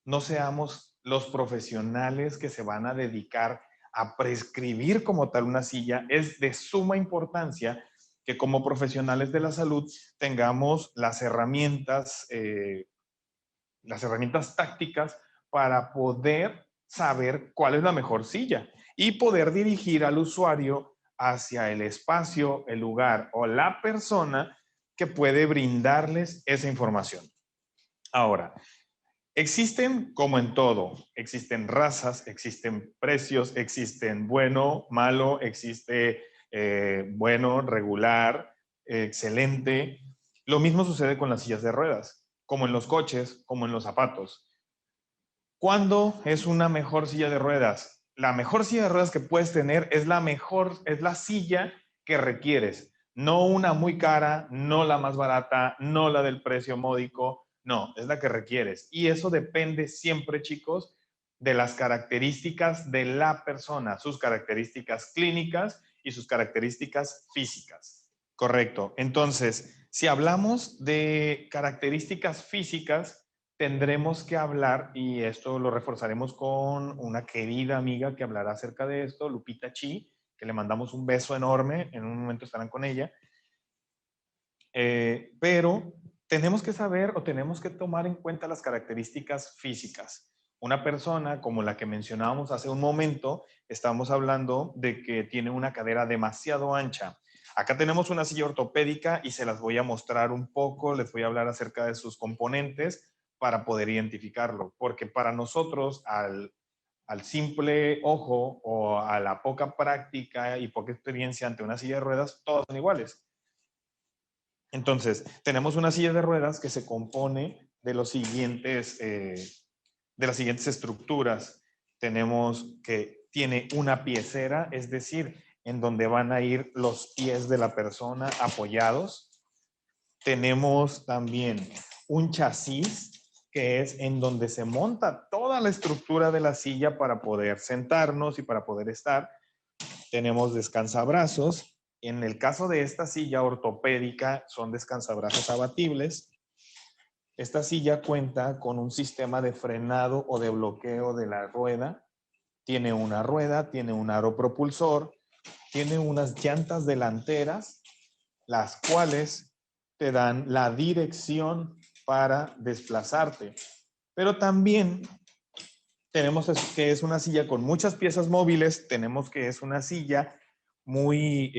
no seamos los profesionales que se van a dedicar a prescribir como tal una silla, es de suma importancia que como profesionales de la salud tengamos las herramientas tácticas para poder saber cuál es la mejor silla y poder dirigir al usuario hacia el espacio, el lugar o la persona que puede brindarles esa información. Ahora, existen, como en todo, existen razas, existen precios, existen bueno, malo, existe bueno, regular, excelente. Lo mismo sucede con las sillas de ruedas, como en los coches, como en los zapatos. ¿Cuándo es una mejor silla de ruedas? La mejor silla de ruedas que puedes tener es la silla que requieres. No una muy cara, no la más barata, no la del precio módico, no, es la que requieres. Y eso depende siempre, chicos, de las características de la persona, sus características clínicas y sus características físicas. Correcto. Entonces, si hablamos de características físicas, tendremos que hablar, y esto lo reforzaremos con una querida amiga que hablará acerca de esto, Lupita Chi, que le mandamos un beso enorme, en un momento estarán con ella. Pero tenemos que saber o tenemos que tomar en cuenta las características físicas. Una persona como la que mencionábamos hace un momento, estamos hablando de que tiene una cadera demasiado ancha. Acá tenemos una silla ortopédica y se las voy a mostrar un poco, les voy a hablar acerca de sus componentes para poder identificarlo, porque para nosotros al simple ojo o a la poca práctica y poca experiencia ante una silla de ruedas, todas son iguales. Entonces, tenemos una silla de ruedas que se compone de las siguientes estructuras. Tenemos que tiene una piecera, es decir, en donde van a ir los pies de la persona apoyados. Tenemos también un chasis, que es en donde se monta toda la estructura de la silla para poder sentarnos y para poder estar. Tenemos descansabrazos. En el caso de esta silla ortopédica, son descansabrazos abatibles. Esta silla cuenta con un sistema de frenado o de bloqueo de la rueda. Tiene una rueda, tiene un aro propulsor, tiene unas llantas delanteras, las cuales te dan la dirección para desplazarte. Pero también tenemos que es una silla con muchas piezas móviles, tenemos que es una silla muy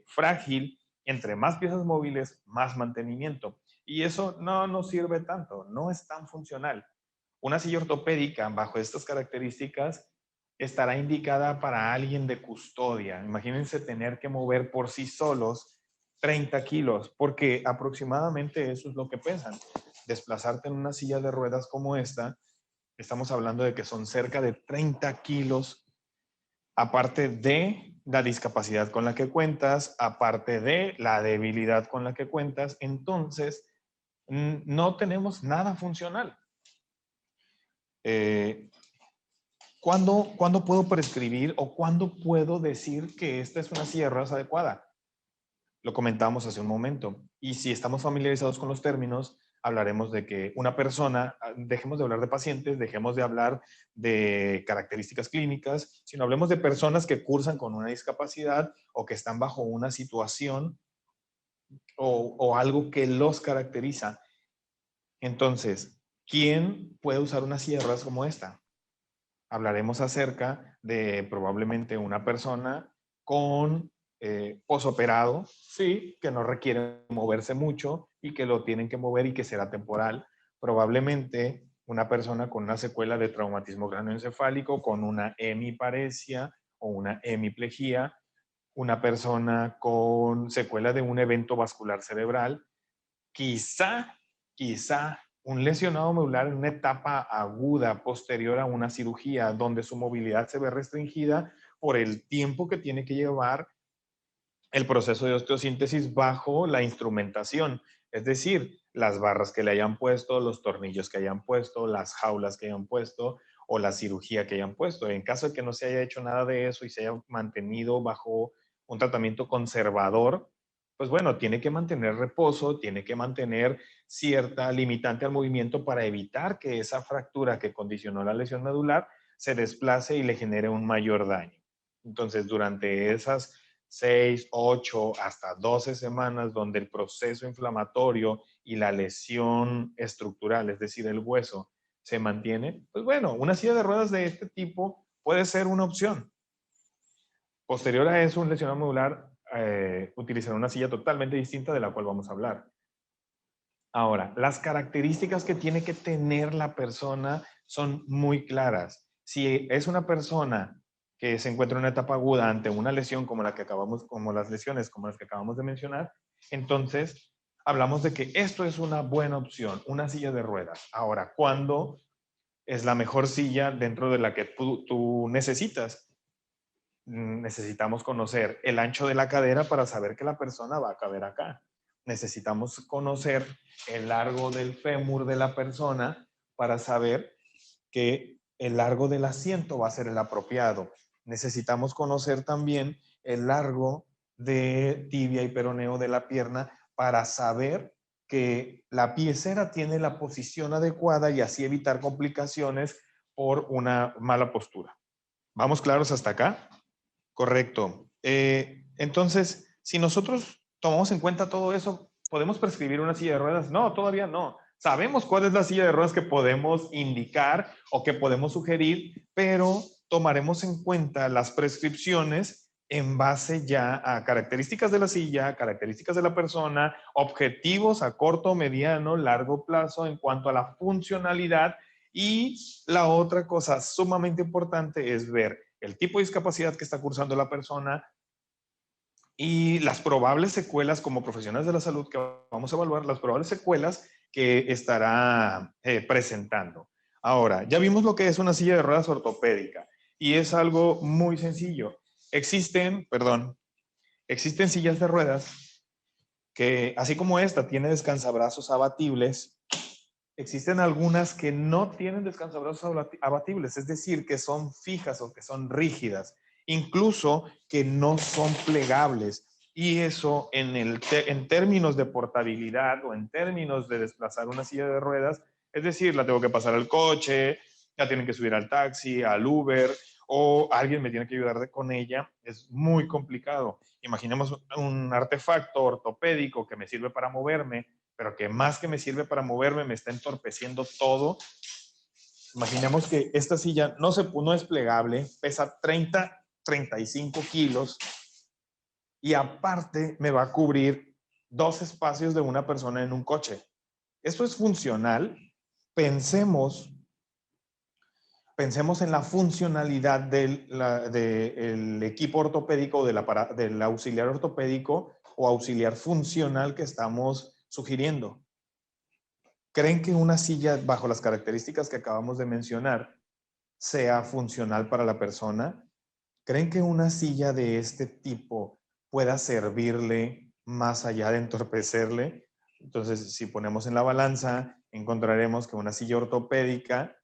frágil, Entre más piezas móviles, más mantenimiento. Y eso no nos sirve tanto, no es tan funcional. Una silla ortopédica bajo estas características estará indicada para alguien de custodia. Imagínense tener que mover por sí solos 30 kilos, porque aproximadamente eso es lo que pesan. Desplazarte en una silla de ruedas como esta, estamos hablando de que son cerca de 30 kilos, aparte de la discapacidad con la que cuentas, aparte de la debilidad con la que cuentas. Entonces, no tenemos nada funcional. ¿Cuándo puedo prescribir o cuándo puedo decir que esta es una silla de ruedas adecuada? Lo comentamos hace un momento. Y si estamos familiarizados con los términos, hablaremos de que una persona, dejemos de hablar de pacientes, dejemos de hablar de características clínicas, sino hablemos de personas que cursan con una discapacidad o que están bajo una situación o algo que los caracteriza. Entonces, ¿quién puede usar una silla de ruedas como esta? Hablaremos acerca de probablemente una persona con posoperado, sí, que no requiere moverse mucho y que lo tienen que mover y que será temporal. Probablemente una persona con una secuela de traumatismo cráneoencefálico, con una hemiparesia o una hemiplegia, una persona con secuela de un evento vascular cerebral, quizá un lesionado medular en una etapa aguda posterior a una cirugía donde su movilidad se ve restringida por el tiempo que tiene que llevar el proceso de osteosíntesis bajo la instrumentación, es decir, las barras que le hayan puesto, los tornillos que hayan puesto, las jaulas que hayan puesto o la cirugía que hayan puesto. En caso de que no se haya hecho nada de eso y se haya mantenido bajo un tratamiento conservador, pues bueno, tiene que mantener reposo, tiene que mantener cierta limitante al movimiento para evitar que esa fractura que condicionó la lesión medular se desplace y le genere un mayor daño. Entonces, durante esas 6, 8, hasta 12 semanas donde el proceso inflamatorio y la lesión estructural, es decir, el hueso, se mantiene, pues bueno, una silla de ruedas de este tipo puede ser una opción. Posterior a eso, un lesionado medular utilizará una silla totalmente distinta de la cual vamos a hablar. Ahora, las características que tiene que tener la persona son muy claras. Si es una persona que se encuentra en una etapa aguda ante una lesión como las lesiones como las que acabamos de mencionar, entonces hablamos de que esto es una buena opción, una silla de ruedas. Ahora, ¿cuándo es la mejor silla dentro de la que tú necesitas? Necesitamos conocer el ancho de la cadera para saber que la persona va a caber acá. Necesitamos conocer el largo del fémur de la persona para saber que el largo del asiento va a ser el apropiado. Necesitamos conocer también el largo de tibia y peroneo de la pierna para saber que la piecera tiene la posición adecuada y así evitar complicaciones por una mala postura. ¿Vamos claros hasta acá? Correcto. Entonces, si nosotros tomamos en cuenta todo eso, ¿podemos prescribir una silla de ruedas? No, todavía no. Sabemos cuál es la silla de ruedas que podemos indicar o que podemos sugerir, pero tomaremos en cuenta las prescripciones en base ya a características de la silla, características de la persona, objetivos a corto, mediano, largo plazo en cuanto a la funcionalidad. Y la otra cosa sumamente importante es ver el tipo de discapacidad que está cursando la persona y las probables secuelas como profesionales de la salud que vamos a evaluar, las probables secuelas que estará presentando. Ahora, ya vimos lo que es una silla de ruedas ortopédica y es algo muy sencillo. Existen sillas de ruedas que, así como esta, tiene descansabrazos abatibles. Existen algunas que no tienen descansabrazos abatibles, es decir, que son fijas o que son rígidas, incluso que no son plegables. Y eso en términos de portabilidad o en términos de desplazar una silla de ruedas, es decir, la tengo que pasar al coche, la tienen que subir al taxi, al Uber, o alguien me tiene que ayudar con ella, es muy complicado. Imaginemos un artefacto ortopédico que me sirve para moverme, pero que más que me sirve para moverme, me está entorpeciendo todo. Imaginemos que esta silla no es plegable, pesa 35 kilos y aparte me va a cubrir 2 espacios de una persona en un coche. ¿Esto es funcional? Pensemos en la funcionalidad del equipo ortopédico, del auxiliar ortopédico o auxiliar funcional que estamos sugiriendo. ¿Creen que una silla, bajo las características que acabamos de mencionar, sea funcional para la persona? ¿Creen que una silla de este tipo pueda servirle más allá de entorpecerle? Entonces, si ponemos en la balanza, encontraremos que una silla ortopédica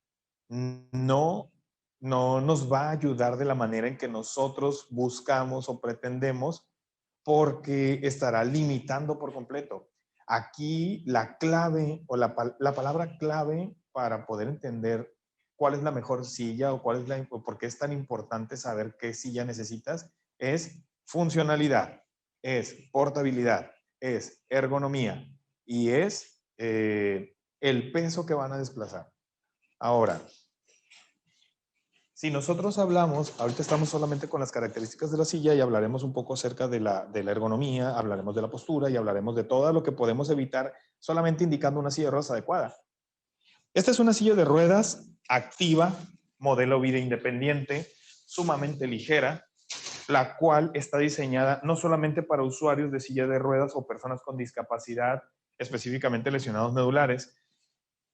no nos va a ayudar de la manera en que nosotros buscamos o pretendemos, porque estará limitando por completo. Aquí la clave o la palabra clave para poder entender cuál es la mejor silla o o por qué es tan importante saber qué silla necesitas es funcionalidad, es portabilidad, es ergonomía y es el peso que van a desplazar. Ahora, si nosotros hablamos, ahorita estamos solamente con las características de la silla y hablaremos un poco acerca de la ergonomía, hablaremos de la postura y hablaremos de todo lo que podemos evitar solamente indicando una silla de ruedas adecuada. Esta es una silla de ruedas activa, modelo vida independiente, sumamente ligera, la cual está diseñada no solamente para usuarios de silla de ruedas o personas con discapacidad, específicamente lesionados medulares,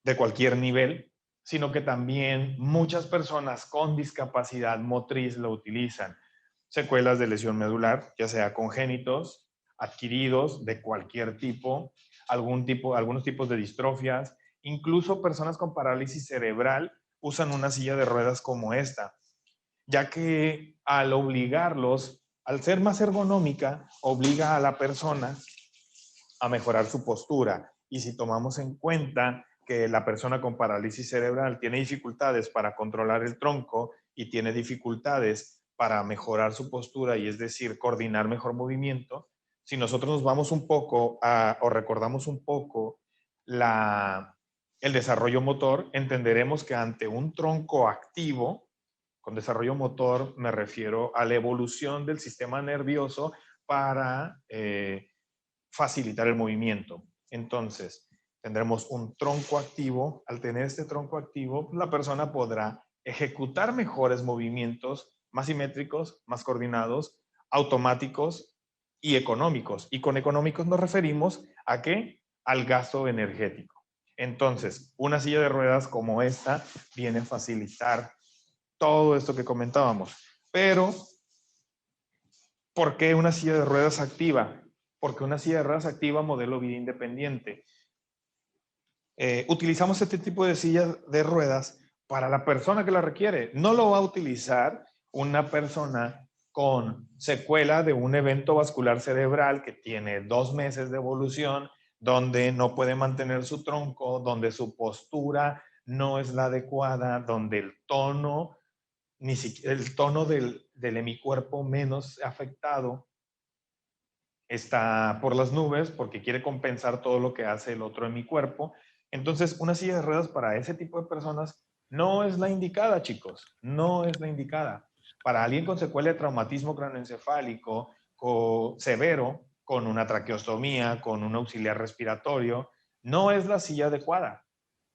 de cualquier nivel, sino que también muchas personas con discapacidad motriz lo utilizan. Secuelas de lesión medular, ya sea congénitos, adquiridos, de cualquier tipo, algunos tipos de distrofias, incluso personas con parálisis cerebral usan una silla de ruedas como esta, ya que al obligarlos, al ser más ergonómica, obliga a la persona a mejorar su postura. Y si tomamos en cuenta que la persona con parálisis cerebral tiene dificultades para controlar el tronco y tiene dificultades para mejorar su postura, y es decir, coordinar mejor movimiento, si nosotros nos vamos un poco o recordamos un poco el desarrollo motor, entenderemos que ante un tronco activo, con desarrollo motor me refiero a la evolución del sistema nervioso para facilitar el movimiento. Entonces, tendremos un tronco activo. Al tener este tronco activo, la persona podrá ejecutar mejores movimientos, más simétricos, más coordinados, automáticos y económicos. Y con económicos nos referimos ¿a qué? Al gasto energético. Entonces, una silla de ruedas como esta viene a facilitar todo esto que comentábamos. Pero, ¿por qué una silla de ruedas activa? Porque una silla de ruedas activa modelo vida independiente. Utilizamos este tipo de sillas de ruedas para la persona que la requiere. No lo va a utilizar una persona con secuela de un evento vascular cerebral que tiene 2 meses de evolución, donde no puede mantener su tronco, donde su postura no es la adecuada, donde el tono, ni siquiera el tono del hemicuerpo menos afectado, está por las nubes porque quiere compensar todo lo que hace el otro en mi cuerpo. Entonces, una silla de ruedas para ese tipo de personas no es la indicada, chicos. No es la indicada. Para alguien con secuela de traumatismo craneoencefálico severo, con una traqueostomía, con un auxiliar respiratorio, no es la silla adecuada.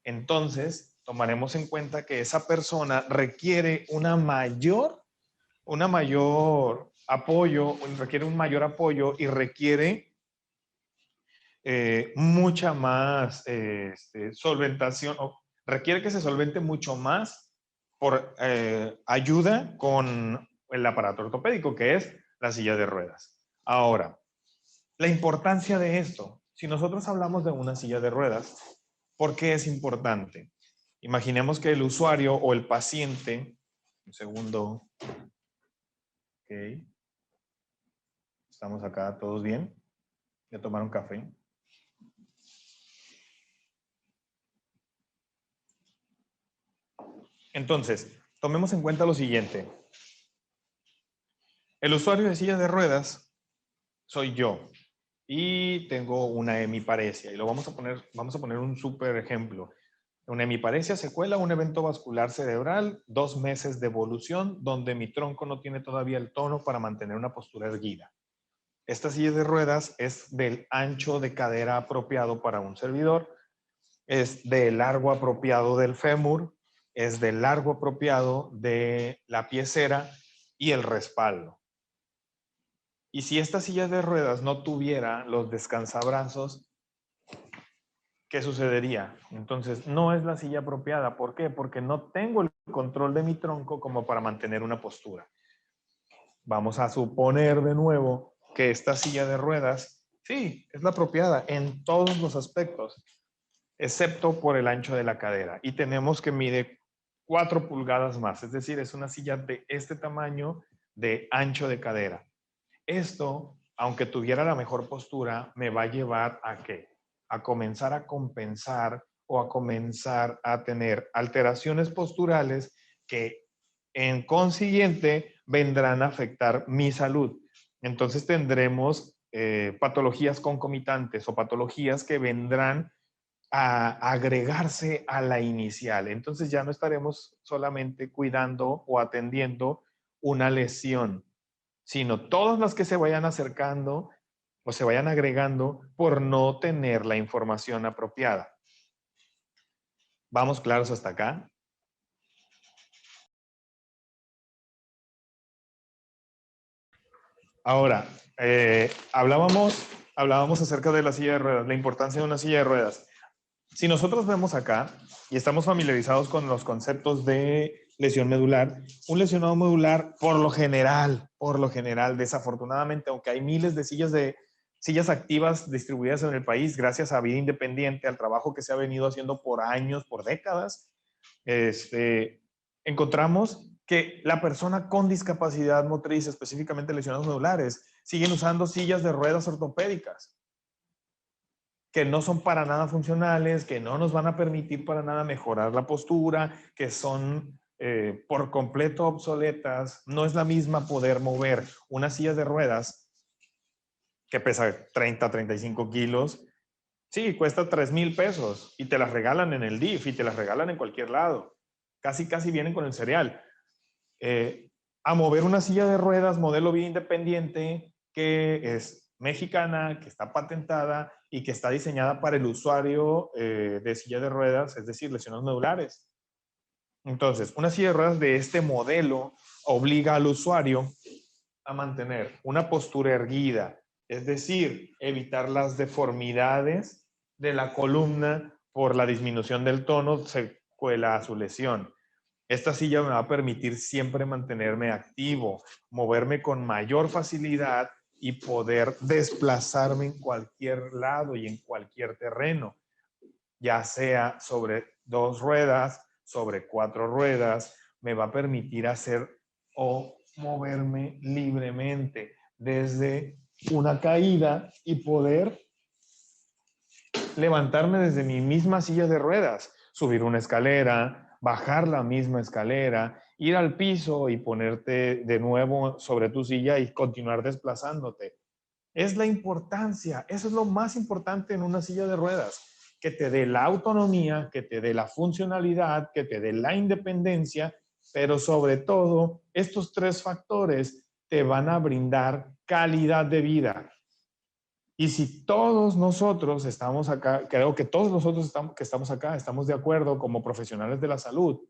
Entonces, tomaremos en cuenta que esa persona requiere un mayor apoyo, requiere un mayor apoyo y requiere mucha más solventación, o requiere que se solvente mucho más por ayuda con el aparato ortopédico, que es la silla de ruedas. Ahora, la importancia de esto. Si nosotros hablamos de una silla de ruedas, ¿por qué es importante? Imaginemos que el usuario o el paciente, un segundo, ok, estamos acá, ¿todos bien? ¿Ya tomaron café? Entonces, tomemos en cuenta lo siguiente. El usuario de silla de ruedas soy yo y tengo una hemiparesia, y vamos a poner un súper ejemplo. Una hemiparesia secuela, un evento vascular cerebral, 2 meses de evolución donde mi tronco no tiene todavía el tono para mantener una postura erguida. Esta silla de ruedas es del ancho de cadera apropiado para un servidor, es del largo apropiado del fémur, es del largo apropiado de la piecera y el respaldo. Y si esta silla de ruedas no tuviera los descansabrazos, ¿qué sucedería? Entonces, no es la silla apropiada. ¿Por qué? Porque no tengo el control de mi tronco como para mantener una postura. Vamos a suponer de nuevo que esta silla de ruedas, sí, es la apropiada en todos los aspectos, excepto por el ancho de la cadera. Y tenemos que mide 4 pulgadas más, es decir, es una silla de este tamaño de ancho de cadera. Esto, aunque tuviera la mejor postura, me va a llevar a ¿qué? A comenzar a compensar o a comenzar a tener alteraciones posturales que en consiguiente vendrán a afectar mi salud. Entonces tendremos patologías concomitantes o patologías que vendrán a agregarse a la inicial. Entonces ya no estaremos solamente cuidando o atendiendo una lesión, sino todas las que se vayan acercando o se vayan agregando por no tener la información apropiada. ¿Vamos claros hasta acá? Ahora, hablábamos acerca de la silla de ruedas, la importancia de una silla de ruedas. Si nosotros vemos acá y estamos familiarizados con los conceptos de lesión medular, un lesionado medular por lo general, desafortunadamente, aunque hay miles de sillas activas distribuidas en el país, gracias a Vida Independiente, al trabajo que se ha venido haciendo por años, por décadas, encontramos que la persona con discapacidad motriz, específicamente lesionados medulares, siguen usando sillas de ruedas ortopédicas que no son para nada funcionales, que no nos van a permitir para nada mejorar la postura, que son por completo obsoletas. No es la misma poder mover una silla de ruedas que pesa 30, 35 kilos. Sí, cuesta 3,000 pesos y te las regalan en el DIF y te las regalan en cualquier lado. Casi vienen con el cereal. A mover una silla de ruedas modelo Vida Independiente que es mexicana, que está patentada y que está diseñada para el usuario de silla de ruedas, es decir, lesionados medulares. Entonces, una silla de ruedas de este modelo obliga al usuario a mantener una postura erguida, es decir, evitar las deformidades de la columna por la disminución del tono secuela a su lesión. Esta silla me va a permitir siempre mantenerme activo, moverme con mayor facilidad y poder desplazarme en cualquier lado y en cualquier terreno, ya sea sobre 2 ruedas, sobre 4 ruedas, me va a permitir hacer o moverme libremente desde una caída y poder levantarme desde mi misma silla de ruedas, subir una escalera, bajar la misma escalera, ir al piso y ponerte de nuevo sobre tu silla y continuar desplazándote. Es la importancia, eso es lo más importante en una silla de ruedas, que te dé la autonomía, que te dé la funcionalidad, que te dé la independencia, pero sobre todo, estos 3 factores te van a brindar calidad de vida. Y si todos nosotros estamos acá, creo que todos nosotros que estamos acá, estamos de acuerdo como profesionales de la salud,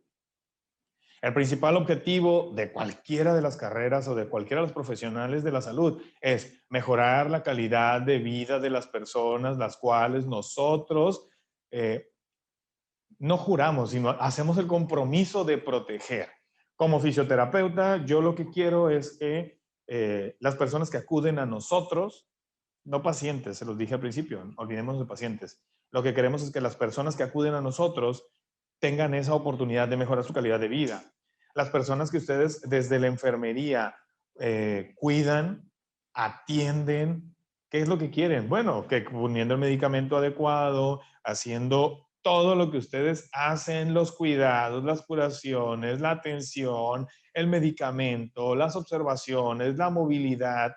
el principal objetivo de cualquiera de las carreras o de cualquiera de los profesionales de la salud es mejorar la calidad de vida de las personas, las cuales nosotros no juramos, sino hacemos el compromiso de proteger. Como fisioterapeuta, yo lo que quiero es que las personas que acuden a nosotros, no pacientes, se los dije al principio, olvidémonos de pacientes. Lo que queremos es que las personas que acuden a nosotros tengan esa oportunidad de mejorar su calidad de vida. Las personas que ustedes desde la enfermería cuidan, atienden, ¿qué es lo que quieren? Bueno, que poniendo el medicamento adecuado, haciendo todo lo que ustedes hacen, los cuidados, las curaciones, la atención, el medicamento, las observaciones, la movilidad,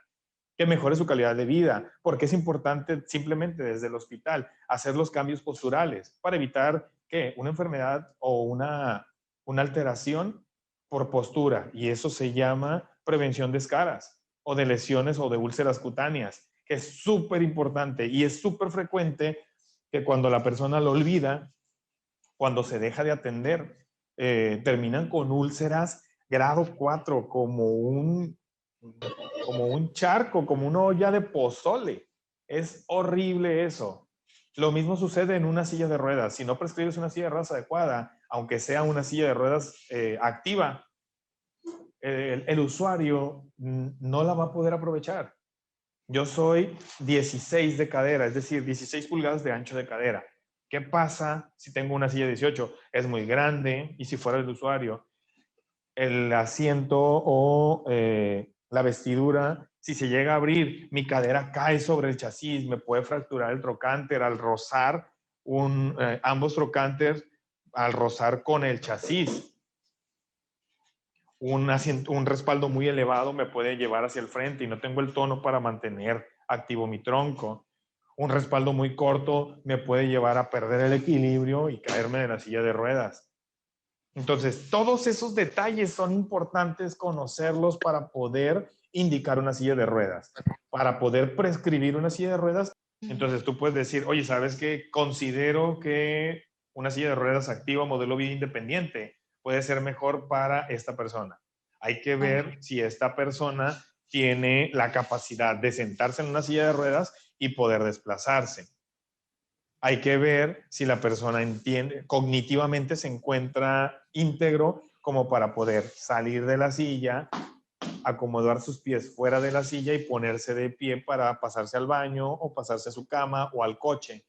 que mejore su calidad de vida, porque es importante simplemente desde el hospital hacer los cambios posturales para evitar que una enfermedad o una alteración por postura, y eso se llama prevención de escaras o de lesiones o de úlceras cutáneas, que es súper importante y es súper frecuente que cuando la persona lo olvida, cuando se deja de atender, terminan con úlceras grado 4, como un charco, como una olla de pozole. Es horrible eso. Lo mismo sucede en una silla de ruedas. Si no prescribes una silla de ruedas adecuada, aunque sea una silla de ruedas activa, el usuario no la va a poder aprovechar. Yo soy 16 de cadera, es decir, 16 pulgadas de ancho de cadera. ¿Qué pasa si tengo una silla de 18? Es muy grande y si fuera el usuario, el asiento o la vestidura, si se llega a abrir, mi cadera cae sobre el chasis, me puede fracturar el trocánter al rozar ambos trocánteres al rozar con el chasis. Un respaldo muy elevado me puede llevar hacia el frente y no tengo el tono para mantener activo mi tronco. Un respaldo muy corto me puede llevar a perder el equilibrio y caerme de la silla de ruedas. Entonces, todos esos detalles son importantes conocerlos para poder indicar una silla de ruedas, para poder prescribir una silla de ruedas. Entonces, tú puedes decir, oye, ¿sabes qué? Considero que una silla de ruedas activa modelo vida independiente puede ser mejor para esta persona. Hay que ver si esta persona tiene la capacidad de sentarse en una silla de ruedas y poder desplazarse. Hay que ver si la persona entiende, cognitivamente se encuentra íntegro como para poder salir de la silla, acomodar sus pies fuera de la silla y ponerse de pie para pasarse al baño o pasarse a su cama o al coche.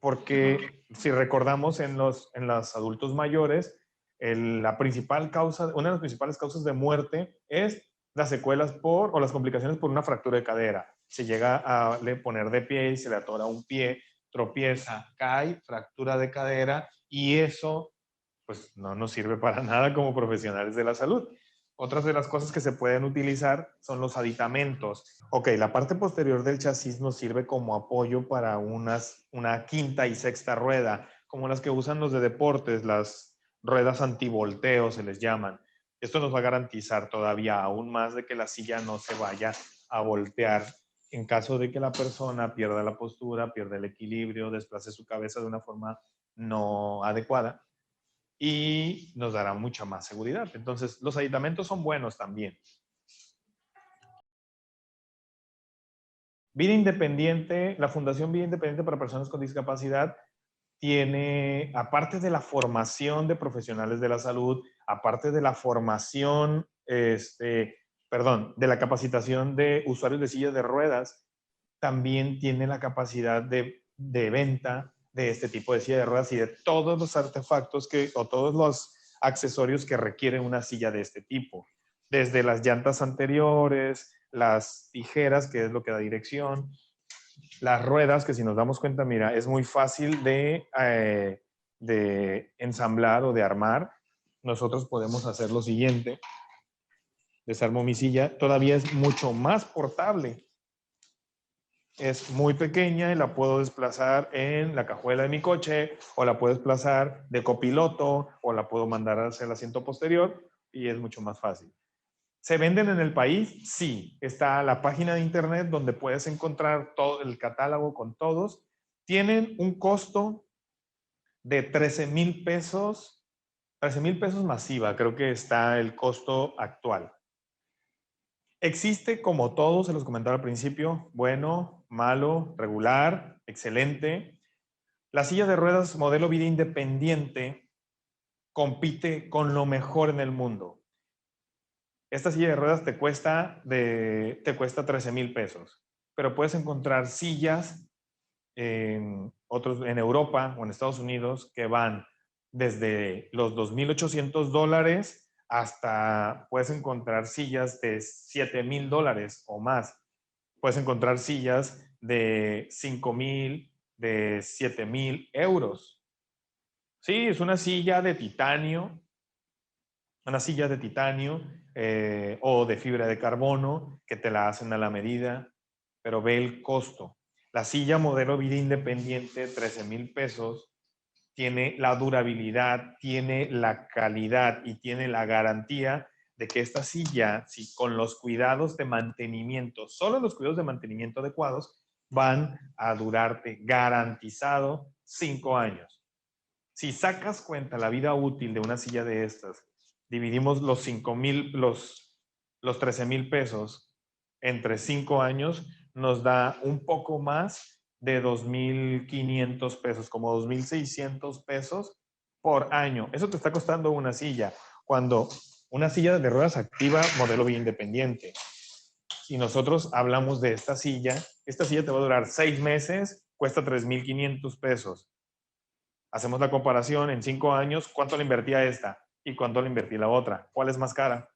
Porque si recordamos en los adultos mayores, una de las principales causas de muerte es las secuelas o las complicaciones por una fractura de cadera. Se llega a poner de pie y se le atora un pie, tropieza, cae, fractura de cadera y eso pues no nos sirve para nada como profesionales de la salud. Otras de las cosas que se pueden utilizar son los aditamentos. Ok, la parte posterior del chasis nos sirve como apoyo para una quinta y sexta rueda, como las que usan los de deportes, las ruedas antivolteo se les llaman. Esto nos va a garantizar todavía aún más de que la silla no se vaya a voltear en caso de que la persona pierda la postura, pierda el equilibrio, desplace su cabeza de una forma no adecuada y nos dará mucha más seguridad. Entonces, los aditamentos son buenos también. Vida Independiente, la Fundación Vida Independiente para Personas con Discapacidad tiene, aparte de la formación de profesionales de la salud, aparte de la formación, de la capacitación de usuarios de sillas de ruedas, también tiene la capacidad de venta de este tipo de silla de ruedas y de todos los artefactos o todos los accesorios que requieren una silla de este tipo. Desde las llantas anteriores, las tijeras, que es lo que da dirección, las ruedas, que si nos damos cuenta, mira, es muy fácil de ensamblar o de armar. Nosotros podemos hacer lo siguiente. Desarmo mi silla. Todavía es mucho más portable. Es muy pequeña y la puedo desplazar en la cajuela de mi coche o la puedo desplazar de copiloto o la puedo mandar hacia el asiento posterior y es mucho más fácil. ¿Se venden en el país? Sí. Está la página de internet donde puedes encontrar todo el catálogo con todos. Tienen un costo de 13,000 pesos. 13,000 pesos masiva, creo que está el costo actual. Existe como todo, se los comentaba al principio, bueno, malo, regular, excelente. La silla de ruedas modelo vida independiente compite con lo mejor en el mundo. Esta silla de ruedas te cuesta 13,000 pesos, pero puedes encontrar sillas en Europa o en Estados Unidos que van desde los $2,800 hasta puedes encontrar sillas de $7,000 o más. Puedes encontrar sillas de 5,000, de 7,000 euros. Sí, es una silla de titanio, o de fibra de carbono que te la hacen a la medida, pero ve el costo. La silla modelo vida independiente, 13,000 pesos, tiene la durabilidad, tiene la calidad y tiene la garantía de que esta silla, si con los cuidados de mantenimiento, solo los cuidados de mantenimiento adecuados, van a durarte garantizado 5 años. Si sacas cuenta la vida útil de una silla de estas, dividimos los 5,000, los 13,000 pesos entre 5 años, nos da un poco más de 2,500 pesos, como 2,600 pesos por año. Eso te está costando una silla, cuando una silla de ruedas activa, modelo vía independiente. Si nosotros hablamos de esta silla te va a durar 6 meses, cuesta 3,500 pesos. Hacemos la comparación en 5 años, ¿cuánto le invertí a esta? ¿Y cuánto le invertí a la otra? ¿Cuál es más cara?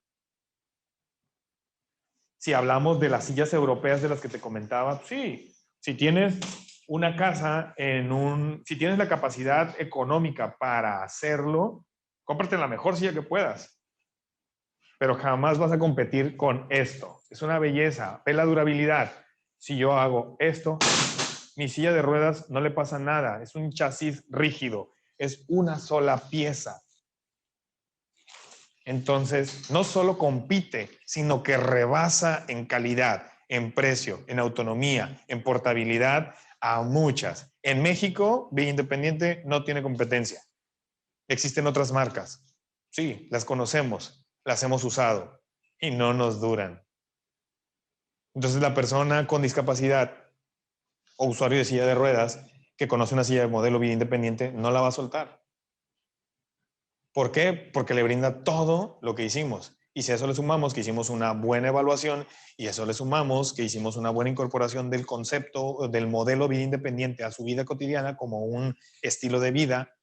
Si hablamos de las sillas europeas de las que te comentaba, sí, si tienes una casa si tienes la capacidad económica para hacerlo, cómprate la mejor silla que puedas. Pero jamás vas a competir con esto. Es una belleza, ve la durabilidad. Si yo hago esto, mi silla de ruedas no le pasa nada, es un chasis rígido, es una sola pieza. Entonces, no solo compite, sino que rebasa en calidad, en precio, en autonomía, en portabilidad a muchas. En México, Vía Independiente no tiene competencia. Existen otras marcas. Sí, las conocemos, las hemos usado y no nos duran. Entonces, la persona con discapacidad o usuario de silla de ruedas que conoce una silla de modelo Vía Independiente no la va a soltar. ¿Por qué? Porque le brinda todo lo que hicimos. Y si a eso le sumamos que hicimos una buena evaluación y a eso le sumamos que hicimos una buena incorporación del concepto del modelo Vida Independiente a su vida cotidiana como un estilo de vida,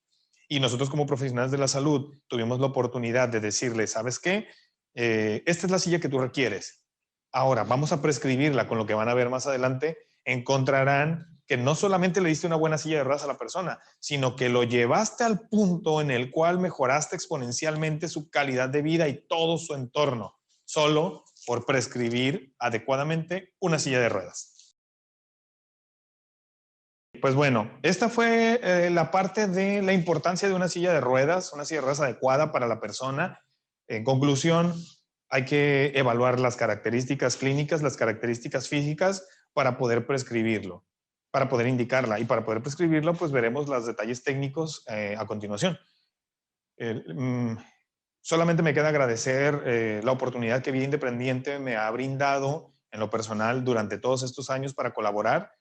y nosotros como profesionales de la salud tuvimos la oportunidad de decirle, ¿sabes qué? Esta es la silla que tú requieres. Ahora, vamos a prescribirla con lo que van a ver más adelante. Encontrarán que no solamente le diste una buena silla de ruedas a la persona, sino que lo llevaste al punto en el cual mejoraste exponencialmente su calidad de vida y todo su entorno, solo por prescribir adecuadamente una silla de ruedas. Pues bueno, esta fue la parte de la importancia de una silla de ruedas adecuada para la persona. En conclusión, hay que evaluar las características clínicas, las características físicas para poder prescribirlo, para poder indicarla, y para poder prescribirlo, pues veremos los detalles técnicos a continuación. Solamente me queda agradecer la oportunidad que Vía Independiente me ha brindado en lo personal durante todos estos años para colaborar.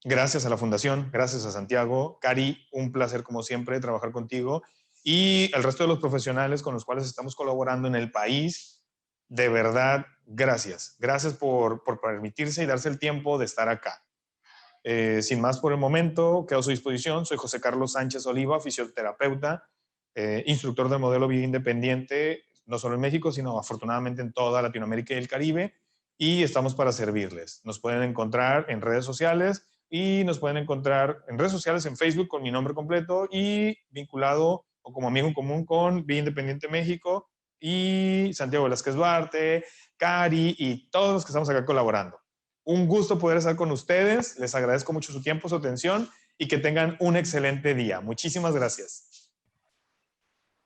Gracias a la Fundación, gracias a Santiago. Cari, un placer como siempre trabajar contigo, y el resto de los profesionales con los cuales estamos colaborando en el país. De verdad, gracias. Gracias por permitirse y darse el tiempo de estar acá. Sin más por el momento, quedo a su disposición. Soy José Carlos Sánchez Oliva, fisioterapeuta, instructor del modelo Vida Independiente, no solo en México, sino afortunadamente en toda Latinoamérica y el Caribe, y estamos para servirles. Nos pueden encontrar en redes sociales, y nos pueden encontrar en redes sociales en Facebook con mi nombre completo y vinculado o como amigo en común con Vía Independiente México y Santiago Velázquez Duarte, Cari y todos los que estamos acá colaborando. Un gusto poder estar con ustedes. Les agradezco mucho su tiempo, su atención, y que tengan un excelente día. Muchísimas gracias.